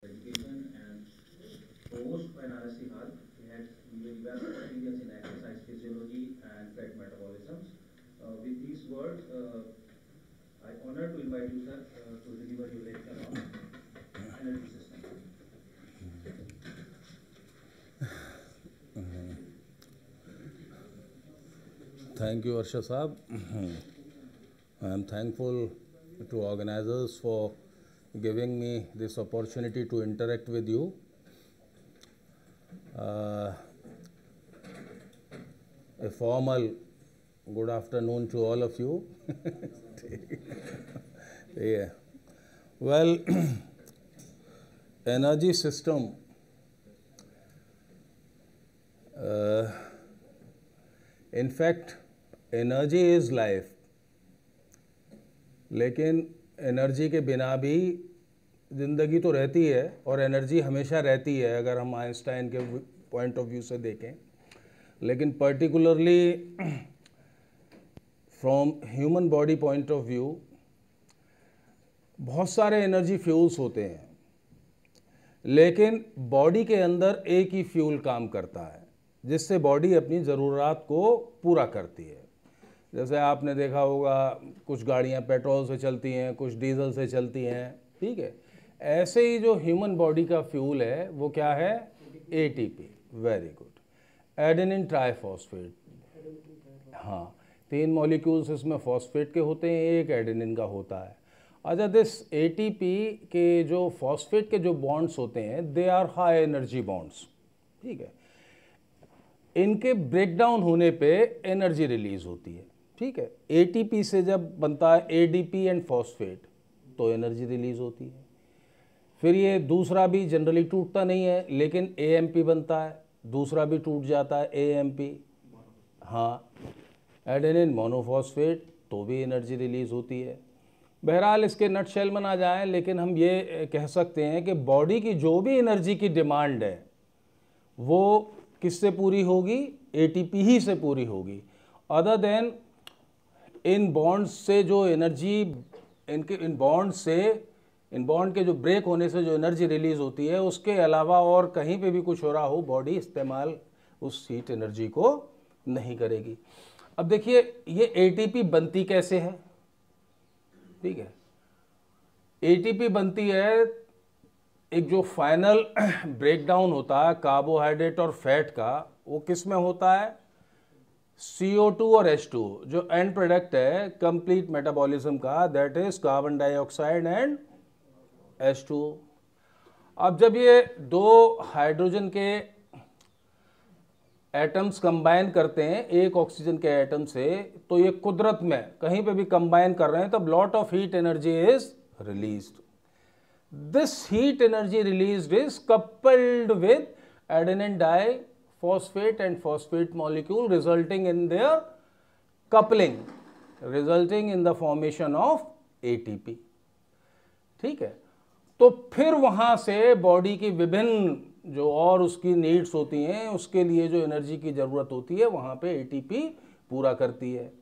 education and post by Narasi Hall. He had very vast experience in exercise physiology and fat metabolisms. With these words, I honor to invite you, sir, to deliver your lecture on energy system. Thank you, Arsha Saab. I am thankful to organizers for giving me this opportunity to interact with you. A formal good afternoon to all of you. Yeah. Well, energy system. In fact, energy is life, लेकिन energy के बिना भी ज़िंदगी तो रहती है और energy हमेशा रहती है अगर हम आइंस्टाइन के पॉइंट ऑफ व्यू से देखें। लेकिन particularly from human body point of view बहुत सारे एनर्जी फ्यूल्स होते हैं, लेकिन बॉडी के अंदर एक ही फ्यूल काम करता है जिससे बॉडी अपनी ज़रूरत को पूरा करती है। जैसे आपने देखा होगा कुछ गाड़ियां पेट्रोल से चलती हैं, कुछ डीजल से चलती हैं, ठीक है। ऐसे ही जो ह्यूमन बॉडी का फ्यूल है वो क्या है? ATP. Very good. Adenine triphosphate. हाँ, 3 मॉलिक्यूल्स इसमें फॉस्फेट के होते हैं, एक एडेनिन का होता है। अच्छा, दिस एटीपी के जो फॉस्फेट के जो बॉन्ड्स होते हैं they are high energy bonds, ठीक है। इनके ब्रेकडाउन होने पे एनर्जी रिलीज होती है, ठीक है। एटीपी से जब बनता है एडीपी एंड फॉस्फेट तो एनर्जी रिलीज होती है। फिर ये दूसरा भी जनरली टूटता नहीं है, लेकिन एएमपी बनता है, दूसरा भी टूट जाता है एएमपी। हाँ, एडेनिन मोनोफॉस्फेट तो भी एनर्जी रिलीज होती है। बहरहाल इसके नटशेल में ना जाएं, लेकिन हम ये कह सकते हैं कि बॉडी की जो भी एनर्जी की डिमांड है वो किससे पूरी होगी? एटीपी ही से पूरी होगी। अदर देन इन बॉन्ड्स से जो एनर्जी इन बॉन्ड के जो ब्रेक होने से जो एनर्जी रिलीज होती है उसके अलावा और कहीं पे भी कुछ हो रहा हो, बॉडी इस्तेमाल उस हीट एनर्जी को नहीं करेगी। अब देखिए ये एटीपी बनती कैसे है, ठीक है। एटीपी बनती है, एक जो फाइनल ब्रेकडाउन होता है कार्बोहाइड्रेट और फैट का, वो किस में होता है? CO2 और H2, जो एंड प्रोडक्ट है कंप्लीट मेटाबॉलिज्म का, that is carbon dioxide and H2। अब जब ये दो हाइड्रोजन के एटम्स कंबाइन करते हैं एक ऑक्सीजन के एटम से, तो ये कुदरत में कहीं पे भी कंबाइन कर रहे हैं तब lot of heat energy is released. This heat energy released is coupled with adenine diphosphate and phosphate molecule, resulting in their coupling, resulting in the formation of ATP, ठीक है। तो फिर वहां से बॉडी की विभिन्न जो और उसकी नीड्स होती हैं, उसके लिए जो एनर्जी की जरूरत होती है वहां पे एटीपी पूरा करती है।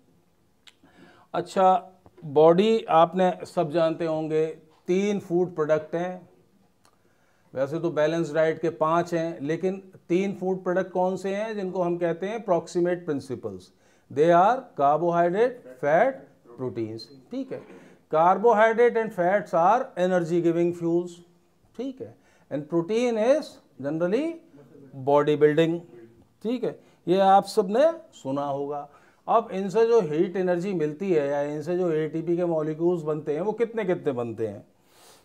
अच्छा, बॉडी आपने सब जानते होंगे 3 फूड प्रोडक्ट हैं। वैसे तो बैलेंस डाइट के 5 हैं, लेकिन 3 फूड प्रोडक्ट कौन से हैं जिनको हम कहते हैं proximate principles? They are carbohydrate, fat, proteins, ठीक है। Carbohydrate and fats are energy giving fuels, ठीक है। And protein is generally body building, ठीक है। ये आप सब ने सुना होगा। अब इनसे जो हीट एनर्जी मिलती है या इनसे जो एटीपी के मॉलिक्यूल्स बनते हैं वो कितने कितने बनते हैं,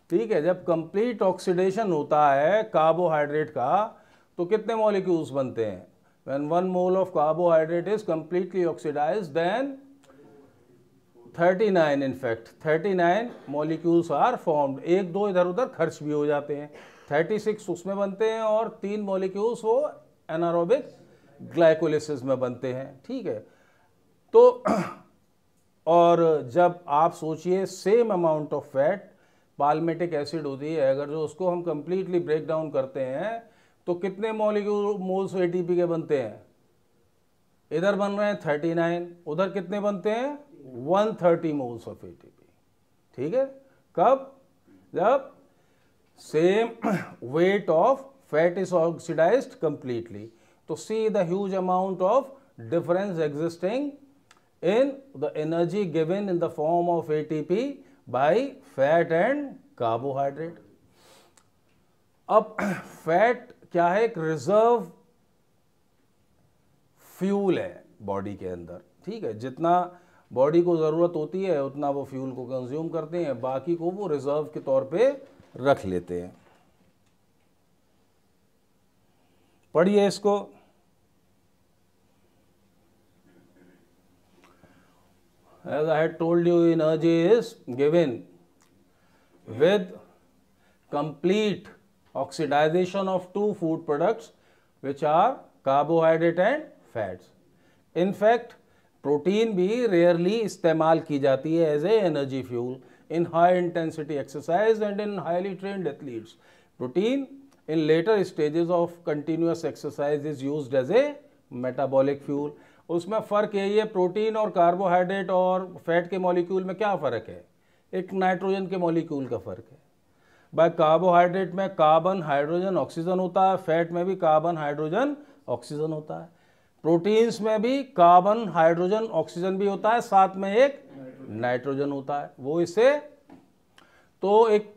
ठीक है। जब कंप्लीट ऑक्सीडेशन होता है कार्बोहाइड्रेट का तो कितने मॉलिक्यूल्स बनते हैं? When 1 mole of carbohydrate is completely oxidised then 39, in fact 39 molecules are formed. 1-2 इधर उधर खर्च भी हो जाते हैं, 36 उसमें बनते हैं और 3 मॉलिक्यूल्स वो एनारोबिक ग्लाइकोलिसिस में बनते हैं, ठीक है। तो और जब आप सोचिए same amount of fat palmitic acid होती है, अगर जो उसको हम कंप्लीटली ब्रेक डाउन करते हैं तो कितने मॉलिक्यूल मोल्स एटीपी के बनते हैं? इधर बन रहे हैं 39, उधर कितने बनते हैं? 130 मोल्स ऑफ एटीपी, ठीक है। कब? जब same weight of fat is oxidized completely. To see the huge amount of difference existing in the energy given in the form of ATP by fat and carbohydrate. अब fat क्या है? एक reserve fuel है body के अंदर, ठीक है। जितना बॉडी को ज़रूरत होती है उतना वो फ्यूल को कंज्यूम करते हैं, बाकी को वो रिजर्व के तौर पे रख लेते हैं। पढ़िए इसको। As I had told you, energy is given with complete oxidization of two food products, which are carbohydrate and fats. In fact, protein भी रेयरली इस्तेमाल की जाती है as a energy fuel in high intensity exercise and in highly trained athletes. Protein in later stages of continuous exercise is used as a metabolic fuel. उसमें फ़र्क यही है, protein और कार्बोहाइड्रेट और फैट के मॉलिक्यूल में क्या फ़र्क है? एक नाइट्रोजन के मॉलिक्यूल का फ़र्क है। भाई कार्बोहाइड्रेट में कार्बन हाइड्रोजन ऑक्सीजन होता है, फैट में भी कार्बन हाइड्रोजन ऑक्सीजन होता है, प्रोटीन्स में भी कार्बन हाइड्रोजन ऑक्सीजन भी होता है, साथ में एक नाइट्रोजन होता है। वो इसे तो एक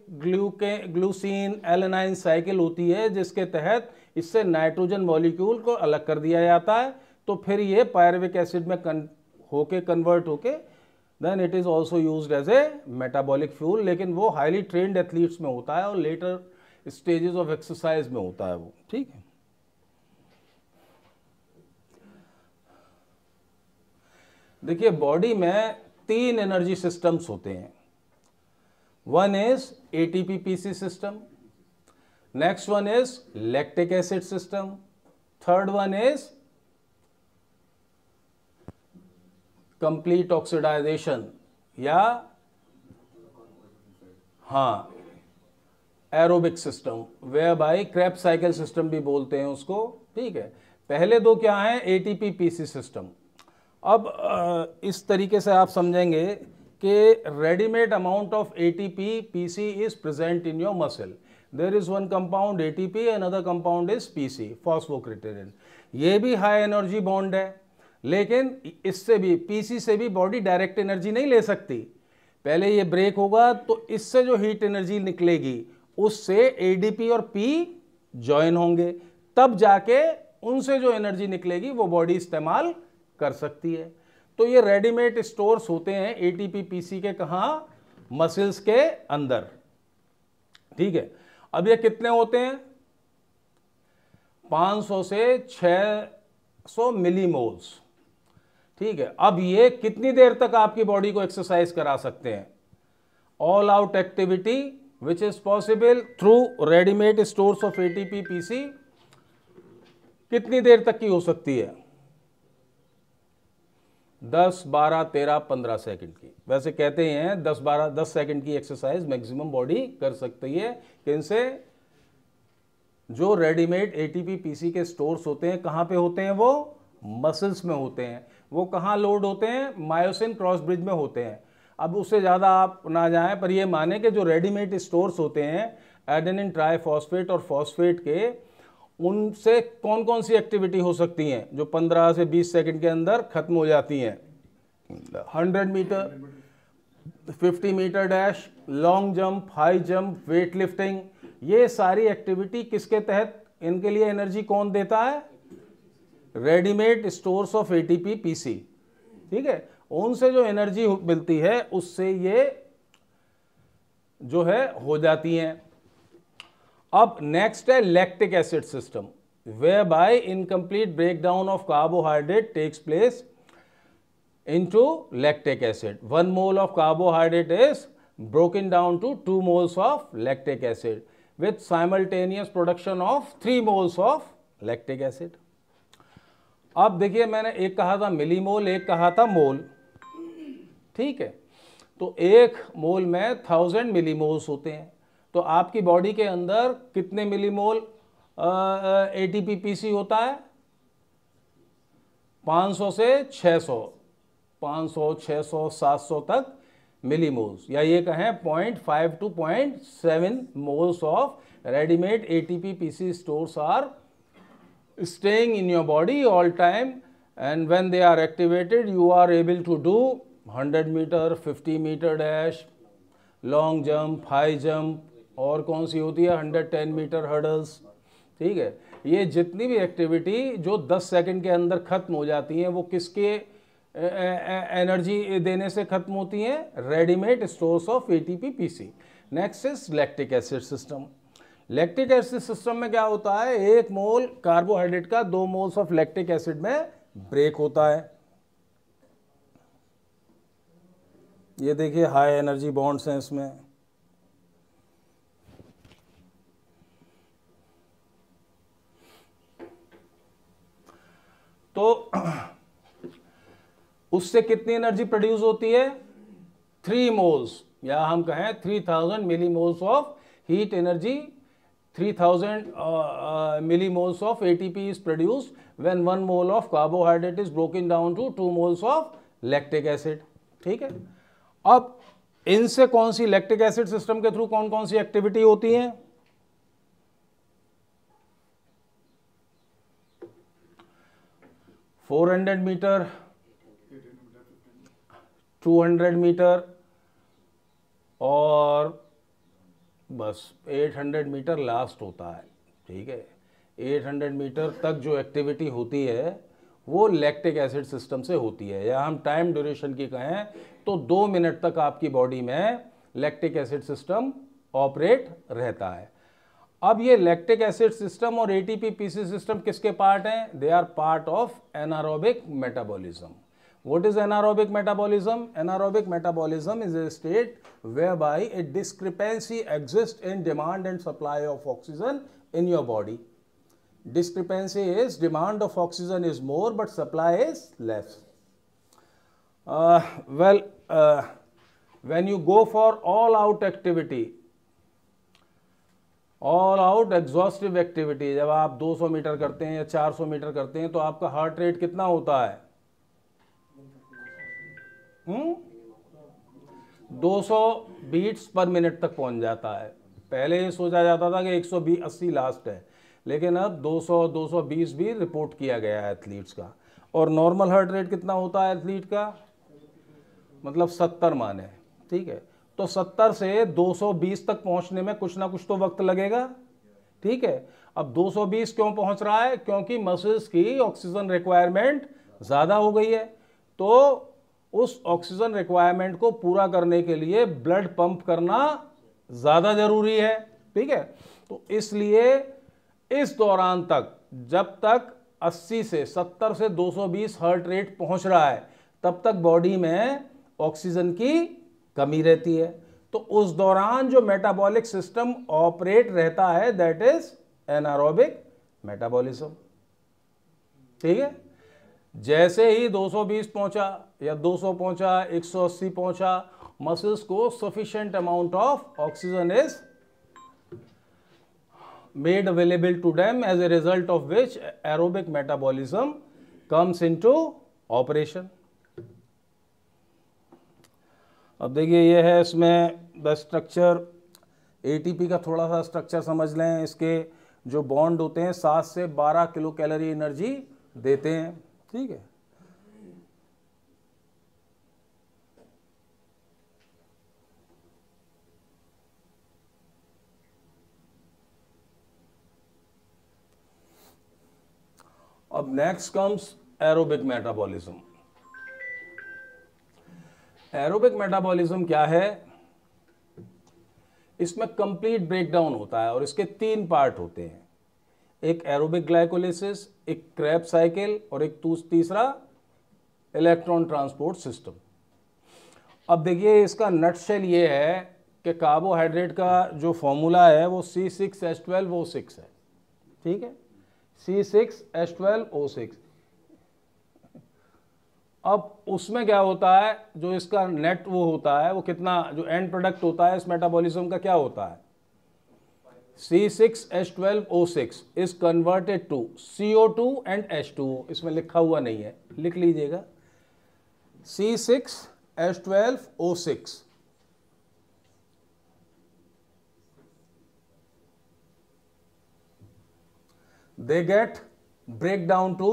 ग्लूसीन एलेनाइन साइकिल होती है जिसके तहत इससे नाइट्रोजन मॉलिक्यूल को अलग कर दिया जाता है, तो फिर ये पायरुविक एसिड में कन्वर्ट होके then it is also used as a metabolic fuel. लेकिन वो हाईली ट्रेन्ड एथलीट्स में होता है और लेटर स्टेजेस ऑफ एक्सरसाइज में होता है वो, ठीक है। देखिए बॉडी में 3 एनर्जी सिस्टम्स होते हैं। One is ATP PC system, next one is lactic acid system, third one is complete oxidisation या aerobic system, way by Krebs cycle system भी बोलते हैं उसको, ठीक है। पहले दो क्या है? ATP PC system. अब इस तरीके से आप समझेंगे कि readymade amount of ATP PC is present in your muscle. There is one compound ATP and other compound is PC, phosphocreatine. ये भी हाई एनर्जी बॉन्ड है, लेकिन इससे भी पीसी से भी बॉडी डायरेक्ट एनर्जी नहीं ले सकती। पहले ये ब्रेक होगा तो इससे जो हीट एनर्जी निकलेगी उससे एडीपी और पी ज्वाइन होंगे, तब जाके उनसे जो एनर्जी निकलेगी वो बॉडी इस्तेमाल कर सकती है। तो ये रेडीमेड स्टोर्स होते हैं एटीपी पीसी के, कहाँ? मसल्स के अंदर, ठीक है। अब ये कितने होते हैं? 500 से 600 मिलीमोल्स, ठीक है। अब ये कितनी देर तक आपकी बॉडी को एक्सरसाइज करा सकते हैं? All out activity which is possible through readymade stores of ATP PC कितनी देर तक की हो सकती है? 10, 12, 13, 15 सेकंड की। वैसे कहते हैं 10 सेकंड की एक्सरसाइज मैक्सिमम बॉडी कर सकती है। इनसे जो रेडीमेड एटीपी पीसी के स्टोर्स होते हैं कहाँ पे होते हैं? वो मसल्स में होते हैं। वो कहाँ लोड होते हैं? मायोसिन क्रॉस ब्रिज में होते हैं। अब उससे ज़्यादा आप ना जाएं, पर ये माने कि जो रेडीमेड स्टोर्स होते हैं एडेनिन ट्राइफॉस्फेट और फॉस्फेट के, उनसे कौन कौन सी एक्टिविटी हो सकती हैं जो 15 से 20 सेकंड के अंदर खत्म हो जाती हैं? 100 metre, 50 metre dash, long jump, high jump, weight lifting, ये सारी एक्टिविटी किसके तहत? इनके लिए एनर्जी कौन देता है? Readymade stores of ATP PC, ठीक है। उनसे जो एनर्जी मिलती है उससे ये जो है हो जाती हैं। अब नेक्स्ट है lactic acid system, where by incomplete breakdown of carbohydrate takes place into lactic acid. 1 mole of carbohydrate is broken down to 2 moles of lactic acid with simultaneous production of 3 moles of lactic acid. अब देखिए मैंने एक कहा था millimole, एक कहा था मोल, ठीक है। तो 1 मोल में 1000 मिलीमोल्स होते हैं। तो आपकी बॉडी के अंदर कितने मिलीमोल एटीपी पीसी होता है? 500 से 600, 500, 600, 700 तक मिलीमोल्स, या ये कहें 0.5 to 0.7 moles of ready-made ATP PC stores are staying in your body all time, and when they are activated you are able to do 100 meter, 50 meter dash, long jump, high jump, और कौन सी होती है 110 metre hurdles. ठीक है, ये जितनी भी activity जो 10 सेकंड के अंदर खत्म हो जाती हैं वो किसके एनर्जी देने से खत्म होती हैं? Readymade stores of ATP PC. Next is lactic acid system. Lactic acid system में क्या होता है? 1 मोल कार्बोहाइड्रेट का 2 मोल्स ऑफ लैक्टिक एसिड में ब्रेक होता है। ये देखिए हाई एनर्जी बॉन्ड्स हैं इसमें। तो उससे कितनी एनर्जी प्रोड्यूस होती है? 3 मोल्स, या हम कहें 3000 millimoles of heat energy. 3000 millimoles of ATP is produced when 1 mole of carbohydrate is broken down to 2 moles of lactic acid. ठीक है, अब इनसे कौन सी लैक्टिक एसिड सिस्टम के थ्रू कौन कौन सी एक्टिविटी होती है? 400 मीटर, 200 मीटर और बस 800 मीटर लास्ट होता है। ठीक है, 800 मीटर तक जो एक्टिविटी होती है वो लैक्टिक एसिड सिस्टम से होती है, या हम टाइम ड्यूरेशन की कहें तो 2 मिनट तक आपकी बॉडी में लैक्टिक एसिड सिस्टम ऑपरेट रहता है। अब ये लैक्टिक एसिड सिस्टम और एटीपी पीसी सिस्टम किसके पार्ट हैं? They are part of anaerobic metabolism. What is anaerobic metabolism? Anaerobic metabolism is a state whereby a discrepancy exists in demand and supply of oxygen in your body. Discrepancy is demand of oxygen is more but supply is less. When you go for all out activity, all out exhaustive activity, जब आप 200 metre करते हैं या 400 metre करते हैं तो आपका heart rate कितना होता है? 200 बीट्स पर मिनट तक पहुंच जाता है। पहले ये सोचा जाता था कि 180 लास्ट है, लेकिन अब 200-220 भी रिपोर्ट किया गया है एथलीट्स का। और नॉर्मल हार्ट रेट कितना होता है एथलीट का? मतलब 70 माने। ठीक है, तो 70 से 220 तक पहुंचने में कुछ ना कुछ तो वक्त लगेगा। ठीक है, अब 220 क्यों पहुंच रहा है? क्योंकि मसल्स की ऑक्सीजन रिक्वायरमेंट ज़्यादा हो गई है, तो उस ऑक्सीजन रिक्वायरमेंट को पूरा करने के लिए ब्लड पंप करना ज़्यादा ज़रूरी है। ठीक है, तो इसलिए इस दौरान तक, जब तक 80 से 70 से 220 हार्ट रेट पहुंच रहा है, तब तक बॉडी में ऑक्सीजन की कमी रहती है। तो उस दौरान जो मेटाबॉलिक सिस्टम ऑपरेट रहता है दैट इज एनारोबिक मेटाबॉलिज्म। ठीक है, जैसे ही 220 पहुंचा या 200 पहुंचा, 180 पहुंचा, मसल्स को sufficient amount of oxygen is made available to them, as a result of which aerobic metabolism comes into operation. अब देखिए ये है इसमें द स्ट्रक्चर। एटीपी का थोड़ा सा स्ट्रक्चर समझ लें। इसके जो बॉन्ड होते हैं 7 से 12 किलो कैलोरी एनर्जी देते हैं। ठीक है, अब next comes aerobic metabolism. Aerobic metabolism क्या है? इसमें कंप्लीट ब्रेकडाउन होता है और इसके 3 पार्ट होते हैं। एक एरोबिक ग्लाइकोलिसिस, एक क्रेब्स साइकिल और एक तीसरा इलेक्ट्रॉन ट्रांसपोर्ट सिस्टम। अब देखिए इसका नटशेल ये है कि कार्बोहाइड्रेट का जो फॉर्मूला है वो C6H12O6 है। ठीक है, C6H12O6। अब उसमें क्या होता है, जो इसका नेट वो होता है वो कितना, जो एंड प्रोडक्ट होता है इस मेटाबॉलिज्म का क्या होता है? C6H12O6 is converted to CO2 and H2O। इसमें लिखा हुआ नहीं है, लिख लीजिएगा। C6H12O6 they get break down to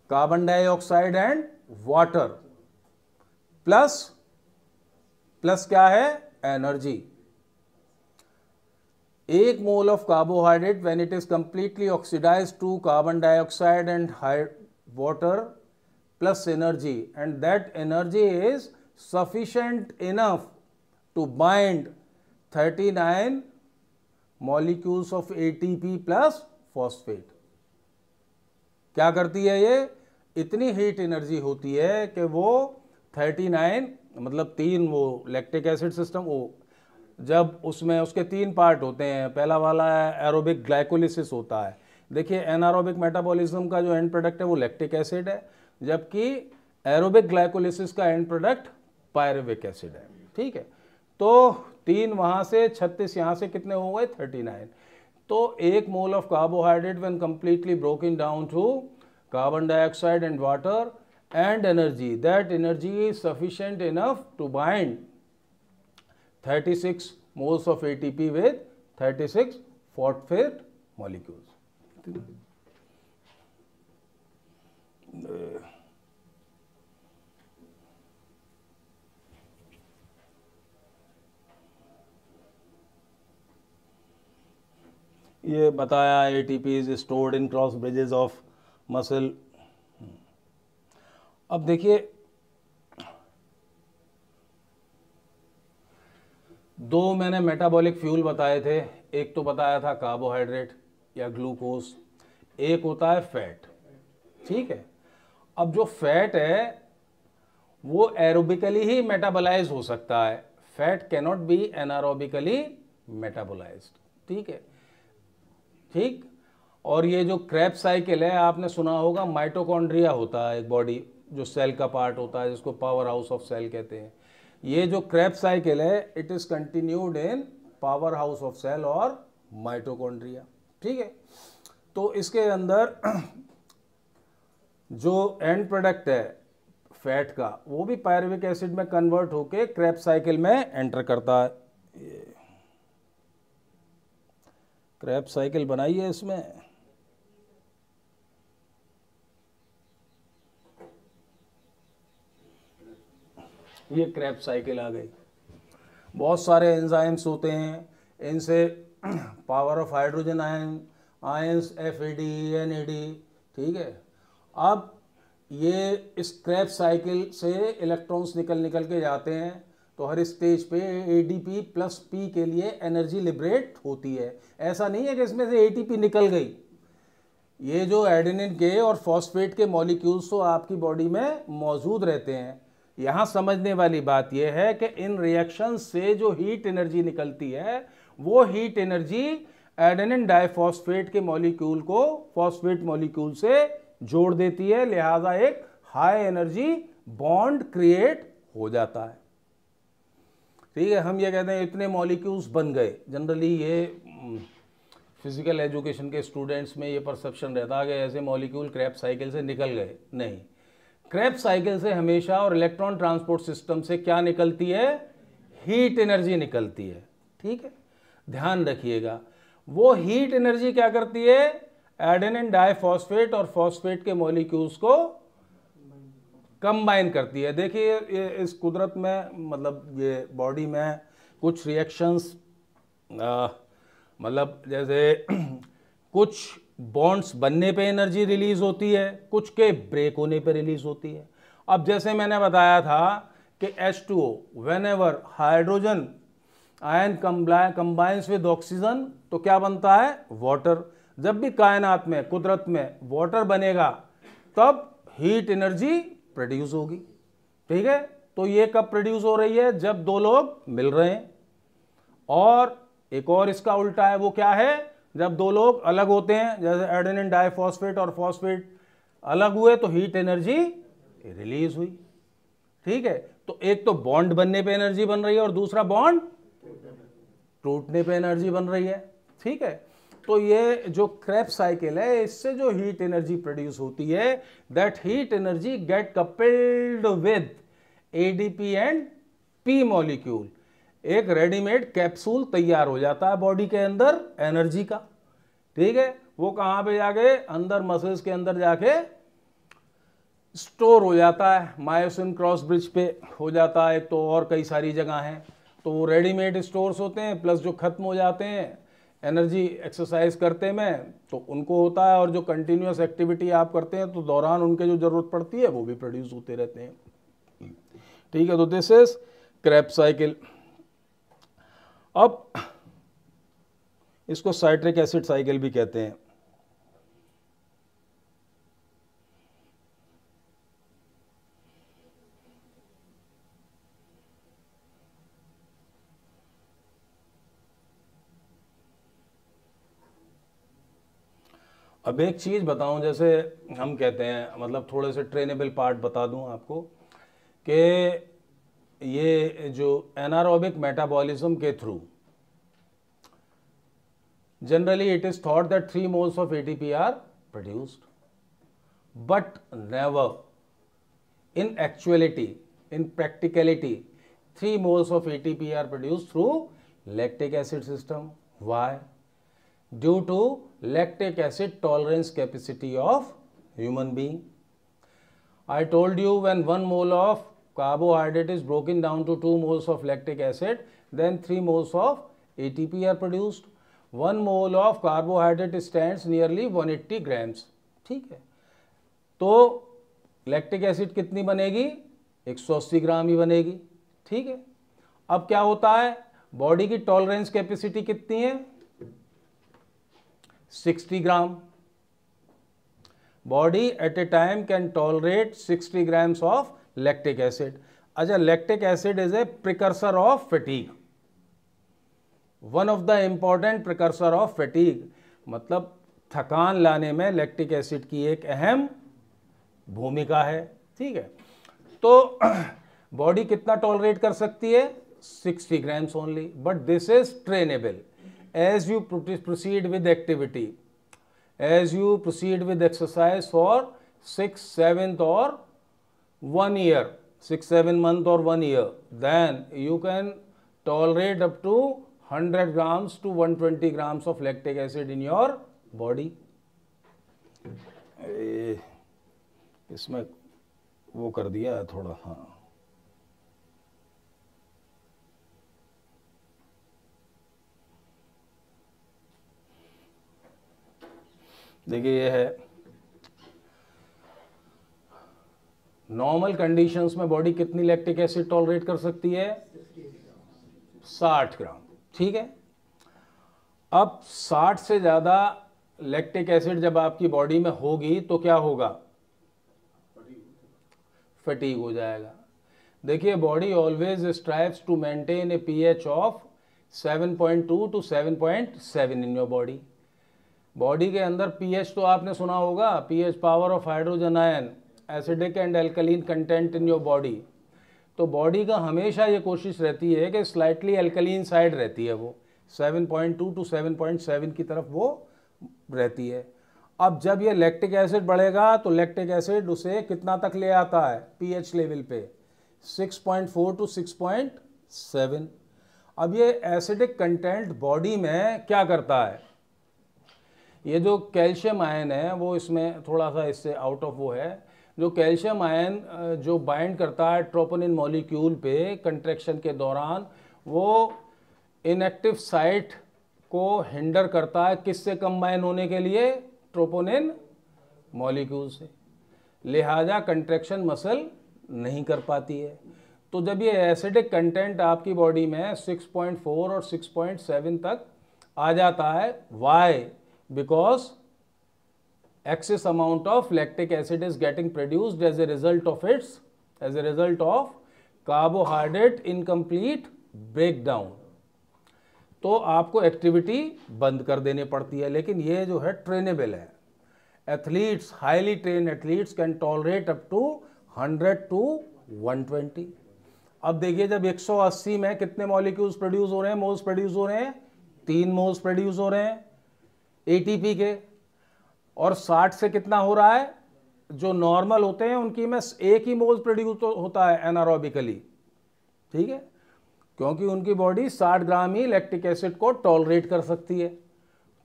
carbon dioxide and water plus क्या है, energy. 1 mole of carbohydrate when it is completely oxidized to carbon dioxide and water plus energy, and that energy is sufficient enough to bind 39 molecules of ATP plus phosphate. क्या करती है ये? इतनी heat energy होती है कि वो 39 मतलब 3 वो लैक्टिक एसिड सिस्टम, वो जब उसमें उसके 3 पार्ट होते हैं. पहला वाला एरोबिक ग्लाइकोलिसिस होता है. देखिए एनारोबिक मेटाबॉलिज्म का जो एंड प्रोडक्ट है वो लैक्टिक एसिड है, जबकि एरोबिक ग्लाइकोलिसिस का एंड प्रोडक्ट पायरुविक एसिड है. ठीक है, तो 3 वहाँ से, 36 यहाँ से, कितने हो गए? 39. तो 1 mole of carbohydrate when completely broken down to carbon dioxide and water and energy, that energy is sufficient enough to bind 36 moles of ATP with 36 phosphate molecules. ये बताया ATP is stored in cross bridges of muscle. अब देखिए 2 मैंने metabolic fuel बताए थे. एक तो बताया था कार्बोहाइड्रेट या ग्लूकोज, एक होता है फैट. ठीक है, अब जो फैट है वो एरोबिकली ही मेटाबोलाइज हो सकता है. Fat cannot be anaerobically metabolised. ठीक है, ठीक. और ये जो क्रेब्स साइकिल है, आपने सुना होगा, माइटोकॉन्ड्रिया होता है एक बॉडी, जो सेल का पार्ट होता है, जिसको पावर हाउस ऑफ सेल कहते हैं. ये जो क्रेब्स साइकिल है, it is continued in power house of cell और माइटोकॉन्ड्रिया. ठीक है, तो इसके अंदर जो एंड प्रोडक्ट है फैट का, वो भी पायरुविक एसिड में कन्वर्ट होके क्रेब्स साइकिल में एंटर करता है. क्रेब्स साइकिल बनाई है इसमें. ये क्रेब्स साइकिल आ गई. बहुत सारे एंजाइम्स होते हैं, इनसे power of hydrogen ions FAD, NAD. ठीक है, अब ये इस क्रेब्स साइकिल से इलेक्ट्रॉन्स निकल के जाते हैं, तो हर स्टेज पे ADP प्लस P के लिए एनर्जी लिबरेट होती है. ऐसा नहीं है कि इसमें से ATP निकल गई. ये जो एडेनिन के और फॉस्फेट के मॉलिक्यूल्स तो आपकी बॉडी में मौजूद रहते हैं. यहाँ समझने वाली बात यह है कि इन रिएक्शन से जो हीट एनर्जी निकलती है, वो हीट एनर्जी एडेनिन डाइफॉस्फेट के मॉलिक्यूल को फॉस्फेट मॉलिक्यूल से जोड़ देती है. लिहाजा एक हाई एनर्जी बॉन्ड क्रिएट हो जाता है. ठीक है, हम ये कहते हैं इतने मॉलिक्यूल्स बन गए. जनरली ये फिजिकल एजुकेशन के स्टूडेंट्स में ये परसेप्शन रहता है कि ऐसे मॉलिक्यूल क्रेब्स साइकिल से निकल गए. नहीं, क्रेब्स साइकिल से हमेशा और इलेक्ट्रॉन ट्रांसपोर्ट सिस्टम से क्या निकलती है? हीट एनर्जी निकलती है. ठीक है, ध्यान रखिएगा. वो हीट एनर्जी क्या करती है? एडेनिन डाइफॉस्फेट और फॉस्फेट के मॉलिक्यूल्स को कंबाइन करती है. देखिए ये इस कुदरत में, मतलब ये बॉडी में कुछ रिएक्शंस, मतलब जैसे कुछ बॉन्ड्स बनने पे एनर्जी रिलीज होती है, कुछ के ब्रेक होने पे रिलीज होती है. अब जैसे मैंने बताया था कि H2O whenever hydrogen ion combines with oxygen, तो क्या बनता है? वाटर. जब भी कायनात में, कुदरत में वाटर बनेगा, तब हीट एनर्जी प्रोड्यूस होगी. ठीक है, तो ये कब प्रोड्यूस हो रही है? जब 2 लोग मिल रहे हैं. और एक और इसका उल्टा है, वो क्या है? जब 2 लोग अलग होते हैं, जैसे एडेनिन डाइफॉस्फेट और फॉस्फेट अलग हुए, तो हीट एनर्जी रिलीज हुई. ठीक है, तो एक तो बॉन्ड बनने पे एनर्जी बन रही है और दूसरा बॉन्ड टूटने पे एनर्जी बन रही है. ठीक है, तो ये जो क्रेब्स साइकिल है, इससे जो हीट एनर्जी प्रोड्यूस होती है, that heat energy get coupled with ADP and P molecule. एक रेडीमेड कैप्सूल तैयार हो जाता है बॉडी के अंदर एनर्जी का. ठीक है, वो कहाँ पे जाके अंदर मसल्स के अंदर जाके स्टोर हो जाता है, मायोसिन क्रॉस ब्रिज पे हो जाता है, तो और कई सारी जगह हैं, तो वो रेडीमेड स्टोर्स होते हैं, प्लस जो खत्म हो जाते हैं एनर्जी एक्सरसाइज करते में तो उनको होता है, और जो कंटिन्यूस एक्टिविटी आप करते हैं तो दौरान उनके जो ज़रूरत पड़ती है वो भी प्रोड्यूस होते रहते हैं। ठीक है, तो दिस इज क्रेब्स साइकिल। अब इसको साइट्रिक एसिड साइकिल भी कहते हैं। अब एक चीज़ बताऊं, जैसे हम कहते हैं, मतलब थोड़े से ट्रेनेबल पार्ट बता दूं आपको कि ये जो एनारोबिक मेटाबॉलिज्म के through generally it is thought that 3 moles of ATP are produced, but never in actuality, in practicality, 3 moles of ATP are produced through lactic acid system. Why? Due to lactic acid tolerance capacity of human being. I told you when 1 mole of carbohydrate is broken down to 2 moles of lactic acid, then 3 moles of ATP are produced. 1 mole of carbohydrate stands nearly 180 grams. ठीक है, तो lactic acid कितनी बनेगी? 180 ग्राम ही बनेगी। ठीक है, अब क्या होता है, बॉडी की टॉलरेंस कैपेसिटी कितनी है? 60 gram. Body at a time can tolerate 60 grams of lactic acid. अच्छा, lactic acid is a precursor of fatigue, one of the important precursor of fatigue, मतलब थकान लाने में लैक्टिक एसिड की एक अहम भूमिका है। ठीक है, तो बॉडी कितना टॉलरेट कर सकती है? 60 grams only, but this is trainable as you proceed with activity, as you proceed with exercise for 6, 7 और 1 year, 6-7 months or 1 year, then you can tolerate up to 100 grams to 120 grams of lactic acid in your body. इसमें वो कर दिया है थोड़ा, हाँ, देखिए ये है नॉर्मल कंडीशंस में बॉडी कितनी लैक्टिक एसिड टॉलरेट कर सकती है? 60 ग्राम। ठीक है, अब 60 से ज़्यादा लैक्टिक एसिड जब आपकी बॉडी में होगी तो क्या होगा? फटीग हो जाएगा। देखिए, body always strives to maintain a pH of 7.2 to 7.7 in your body. Body के अंदर pH तो आपने सुना होगा, pH power of hydrogen ion, acidic and alkaline content in your body. तो बॉडी का हमेशा ये कोशिश रहती है कि स्लाइटली एल्कलीन साइड रहती है, वो 7.2 to 7.7 की तरफ वो रहती है। अब जब ये लैक्टिक एसिड बढ़ेगा तो लैक्टिक एसिड उसे कितना तक ले आता है pH लेवल पे? 6.4 to 6.7। अब ये एसिडिक कंटेंट बॉडी में क्या करता है? ये जो कैल्शियम आयन है वो इसमें थोड़ा सा इससे आउट ऑफ वो है, जो कैल्शियम आयन जो बाइंड करता है ट्रोपोनिन मॉलिक्यूल पे कंट्रैक्शन के दौरान, वो इनएक्टिव साइट को हिंडर करता है किससे कंबाइन होने के लिए? ट्रोपोनिन मॉलिक्यूल से। लिहाजा कंट्रैक्शन मसल नहीं कर पाती है। तो जब ये एसिडिक कंटेंट आपकी बॉडी में 6.4 और 6.7 तक आ जाता है, why? Because excess amount of lactic acid is getting produced as a result of carbohydrate incomplete breakdown। तो आपको एक्टिविटी बंद कर देनी पड़ती है, लेकिन ये जो है ट्रेनेबल है। Athletes, highly train athletes can tolerate up to 100 to 120। अब देखिए, जब 180 में कितने मॉलिक्यूल्स प्रोड्यूस हो रहे हैं, मोल्स प्रोड्यूस हो रहे हैं? 3 मोल्स प्रोड्यूस हो रहे हैं एटीपी के, और 60 से कितना हो रहा है? जो नॉर्मल होते हैं उनकी में 1 ही मोल प्रोड्यूस होता है एनारोबिकली। ठीक है, क्योंकि उनकी बॉडी 60 ग्राम ही लैक्टिक एसिड को टॉलरेट कर सकती है।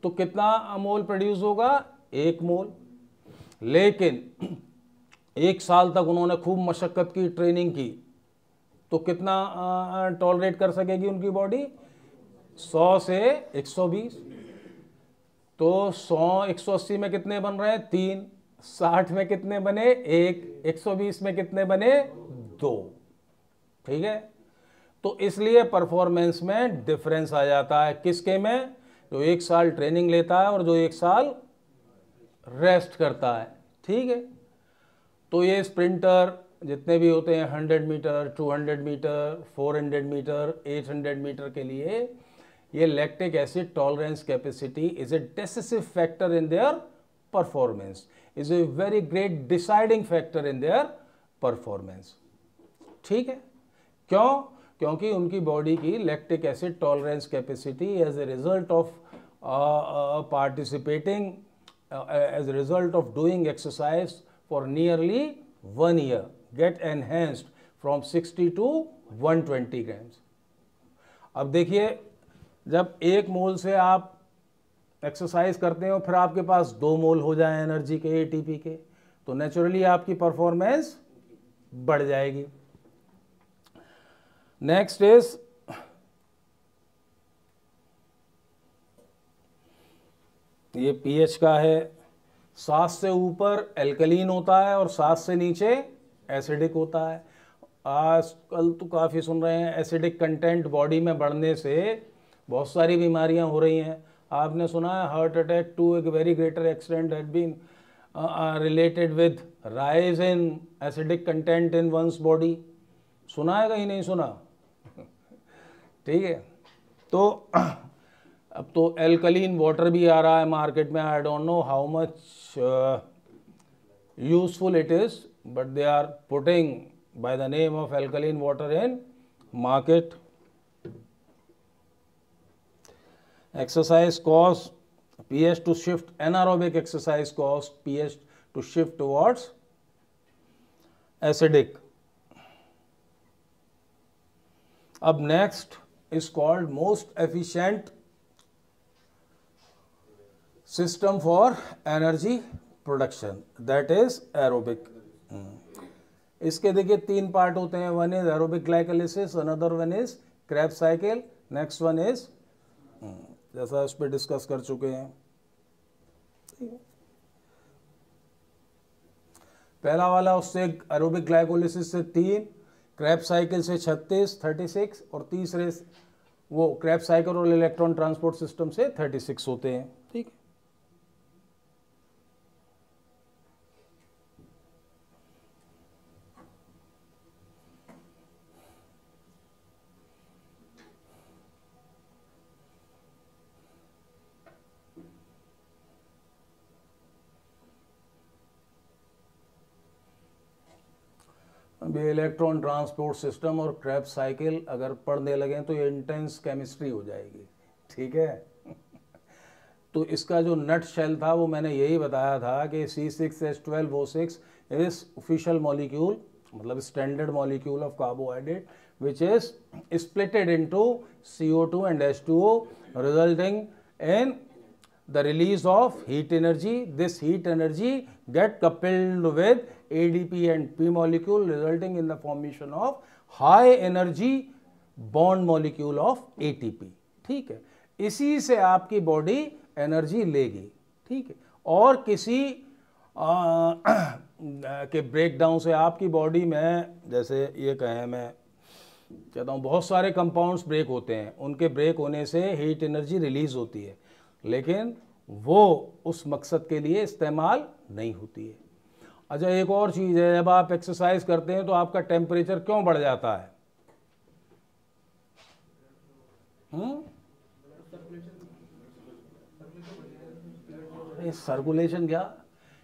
तो कितना मोल प्रोड्यूस होगा? 1 मोल। लेकिन 1 साल तक उन्होंने खूब मशक्क़त की, ट्रेनिंग की, तो कितना टॉलरेट कर सकेगी उनकी बॉडी? 100 से 120। तो 100 180 में कितने बन रहे हैं? 3। 60 में कितने बने? 1। 120 में कितने बने? 2। ठीक है, तो इसलिए परफॉर्मेंस में डिफरेंस आ जाता है। किसके में? जो 1 साल ट्रेनिंग लेता है और जो 1 साल रेस्ट करता है। ठीक है, तो ये स्प्रिंटर जितने भी होते हैं 100 मीटर, 200 मीटर, 400 मीटर, 800 मीटर के लिए ये lactic acid tolerance capacity is a decisive factor in their performance, is a very great deciding factor in their performance. ठीक है, क्यों? क्योंकि उनकी बॉडी की lactic acid tolerance capacity as a result of participating as a result of doing exercise for nearly 1 year get enhanced from 60 to 120 grams। अब देखिए, जब 1 मोल से आप एक्सरसाइज करते हो फिर आपके पास 2 मोल हो जाए एनर्जी के, एटीपी के, तो नेचुरली आपकी परफॉर्मेंस बढ़ जाएगी। नेक्स्ट इज ये पीएच का है। 7 से ऊपर एल्कलीन होता है और 7 से नीचे एसिडिक होता है। आजकल तो काफ़ी सुन रहे हैं एसिडिक कंटेंट बॉडी में बढ़ने से बहुत सारी बीमारियां हो रही हैं। आपने सुना है हार्ट अटैक टू एक very greater extent had been related with rise in acidic content in one's body. सुना है कहीं? नहीं सुना? ठीक है, तो अब तो एल्कलीन वाटर भी आ रहा है मार्केट में। I don't know how much useful it is, but they are putting by the name of alkaline water in market. Exercise cause pH to shift, anaerobic exercise cause pH to shift towards acidic. अब next is called most efficient system for energy production, that is aerobic. इसके देखिए 3 part होते हैं, one is aerobic glycolysis, another one is Krebs cycle, next one is जैसा उस पर discuss कर चुके हैं। पहला वाला उससे एरोबिक ग्लाइकोलिसिस से 3, क्रेब्स साइकिल से 36 और तीसरे वो क्रेब्स साइकिल और इलेक्ट्रॉन ट्रांसपोर्ट सिस्टम से 36 होते हैं। ठीक है, अभी इलेक्ट्रॉन ट्रांसपोर्ट सिस्टम और क्रेब्स साइकिल अगर पढ़ने लगें तो ये इंटेंस केमिस्ट्री हो जाएगी। ठीक है तो इसका जो नट शेल था वो मैंने यही बताया था कि C6H12O6 इज ऑफिशियल मॉलिक्यूल, मतलब standard molecule of carbohydrate which is splitted into CO2 and H2O resulting in the release of heat energy. This heat energy get coupled with ADP and P molecule resulting in the formation of high energy bond molecule of ATP. ठीक है, इसी से आपकी body energy लेगी। ठीक है, और किसी के ब्रेकडाउन से आपकी बॉडी में, जैसे ये कहें, मैं कहता हूँ बहुत सारे कंपाउंड्स ब्रेक होते हैं, उनके ब्रेक होने से हीट एनर्जी रिलीज होती है, लेकिन वो उस मकसद के लिए इस्तेमाल नहीं होती है। अच्छा, एक और चीज़ है, जब आप एक्सरसाइज करते हैं तो आपका टेम्परेचर क्यों बढ़ जाता है? सर्कुलेशन क्या,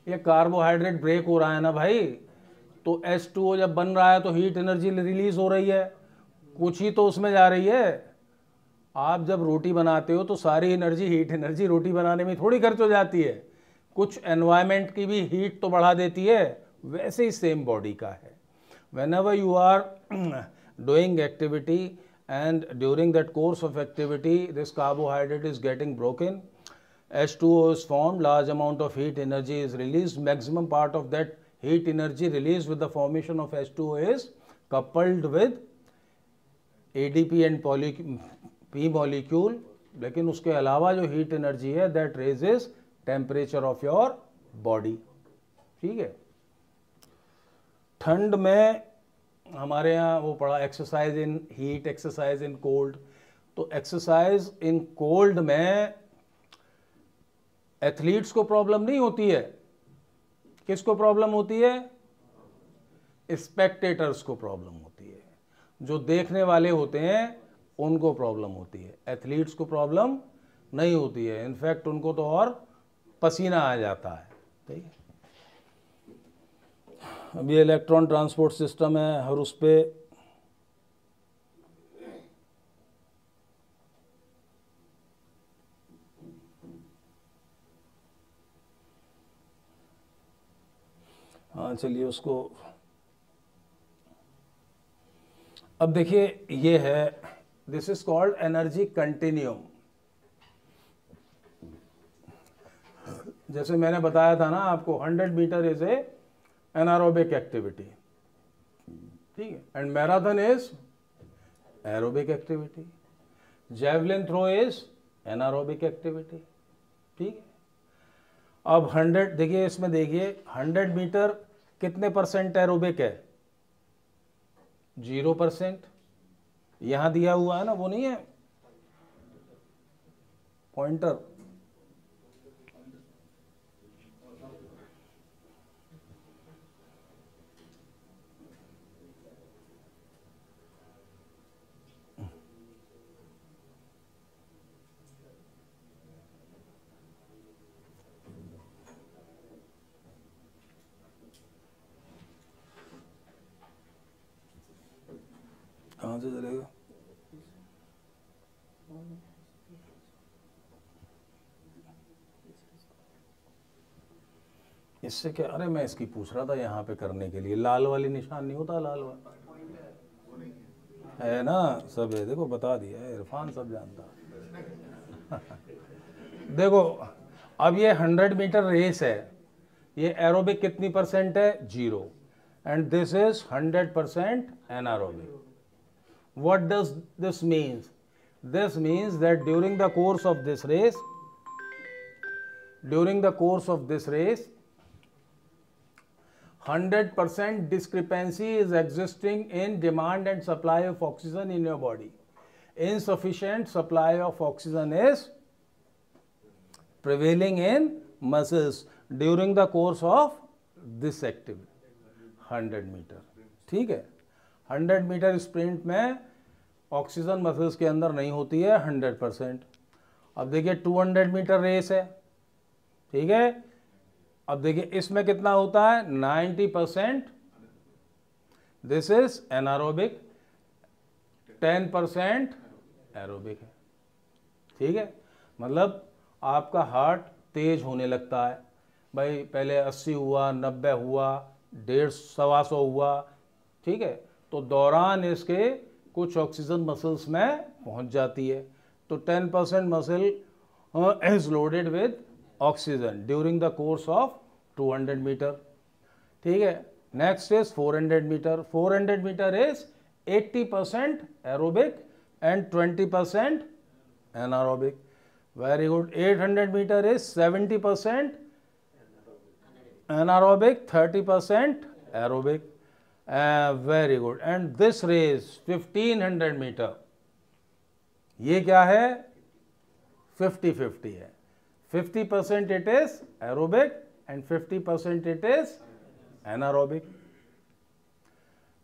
ये कार्बोहाइड्रेट ब्रेक हो रहा है ना भाई, तो H2O जब बन रहा है तो हीट एनर्जी रिलीज हो रही है, कुछ ही तो उसमें जा रही है। आप जब रोटी बनाते हो तो सारी एनर्जी, हीट एनर्जी रोटी बनाने में थोड़ी खर्च हो जाती है, कुछ एनवायरनमेंट की भी हीट तो बढ़ा देती है। वैसे ही सेम बॉडी का है। whenever you are doing activity and during that course of activity this carbohydrate is getting broken H2O is formed, large amount of heat energy is released, maximum part of that heat energy released with the formation of H2O is coupled with ADP and P molecule. लेकिन उसके अलावा जो heat energy है that raises temperature of your body. ठीक है. ठंड में हमारे यहाँ वो पढ़ा exercise in heat, exercise in cold. तो एक्सरसाइज इन कोल्ड में एथलीट्स को प्रॉब्लम नहीं होती है. किसको प्रॉब्लम होती है? स्पेक्टेटर्स को प्रॉब्लम होती है. जो देखने वाले होते हैं उनको प्रॉब्लम होती है. एथलीट्स को प्रॉब्लम नहीं होती है. इनफैक्ट उनको तो और पसीना आ जाता है. ठीक है. अब ये इलेक्ट्रॉन ट्रांसपोर्ट सिस्टम है और उस पर हाँ चलिए उसको अब देखिए. ये है, this is called energy continuum. जैसे मैंने बताया था ना आपको 100 metre is a anaerobic activity. ठीक है. And marathon is aerobic activity. Javelin throw is anaerobic activity. ठीक है. अब 100 देखिए, इसमें देखिए 100 मीटर कितने परसेंट एरोबिक है? 0%. यहां दिया हुआ है ना, वो नहीं है पॉइंटर. कहाँ से चलेगा? इससे क्या? अरे मैं इसकी पूछ रहा था यहाँ पे करने के लिए. लाल वाली निशान नहीं होता? लाल वाला है ना, सब है. देखो बता दिया है इरफान, सब जानता. देखो अब ये 100 मीटर रेस है. ये एरोबिक कितनी परसेंट है? 0. And this is 100% anaerobic. What does this means? This means that during the course of this race, 100% discrepancy is existing in demand and supply of oxygen in your body. Insufficient supply of oxygen is prevailing in muscles during the course of this activity. 100 metre. ठीक है. 100 metre sprint में oxygen muscles के अंदर नहीं होती है 100%. अब देखिए 200 मीटर रेस है. ठीक है. अब देखिए इसमें कितना होता है? 90%. This is anaerobic. 10% एरोबिक है. ठीक है. मतलब आपका हार्ट तेज होने लगता है. भाई पहले 80 हुआ, 90 हुआ, 150 हुआ. ठीक है. तो दौरान इसके कुछ ऑक्सीजन मसल्स में पहुंच जाती है. तो 10% muscle is loaded with oxygen during the course of 200 metre. ठीक है. Next is 400 metre. 400 metre is 80% aerobic and 20% anaerobic. Very good. 800 metre is 70% anaerobic, 30% aerobic. Very good. And this race 1500 metre, ये क्या है? 50-50 है. 50% it is aerobic and 50% it is anaerobic.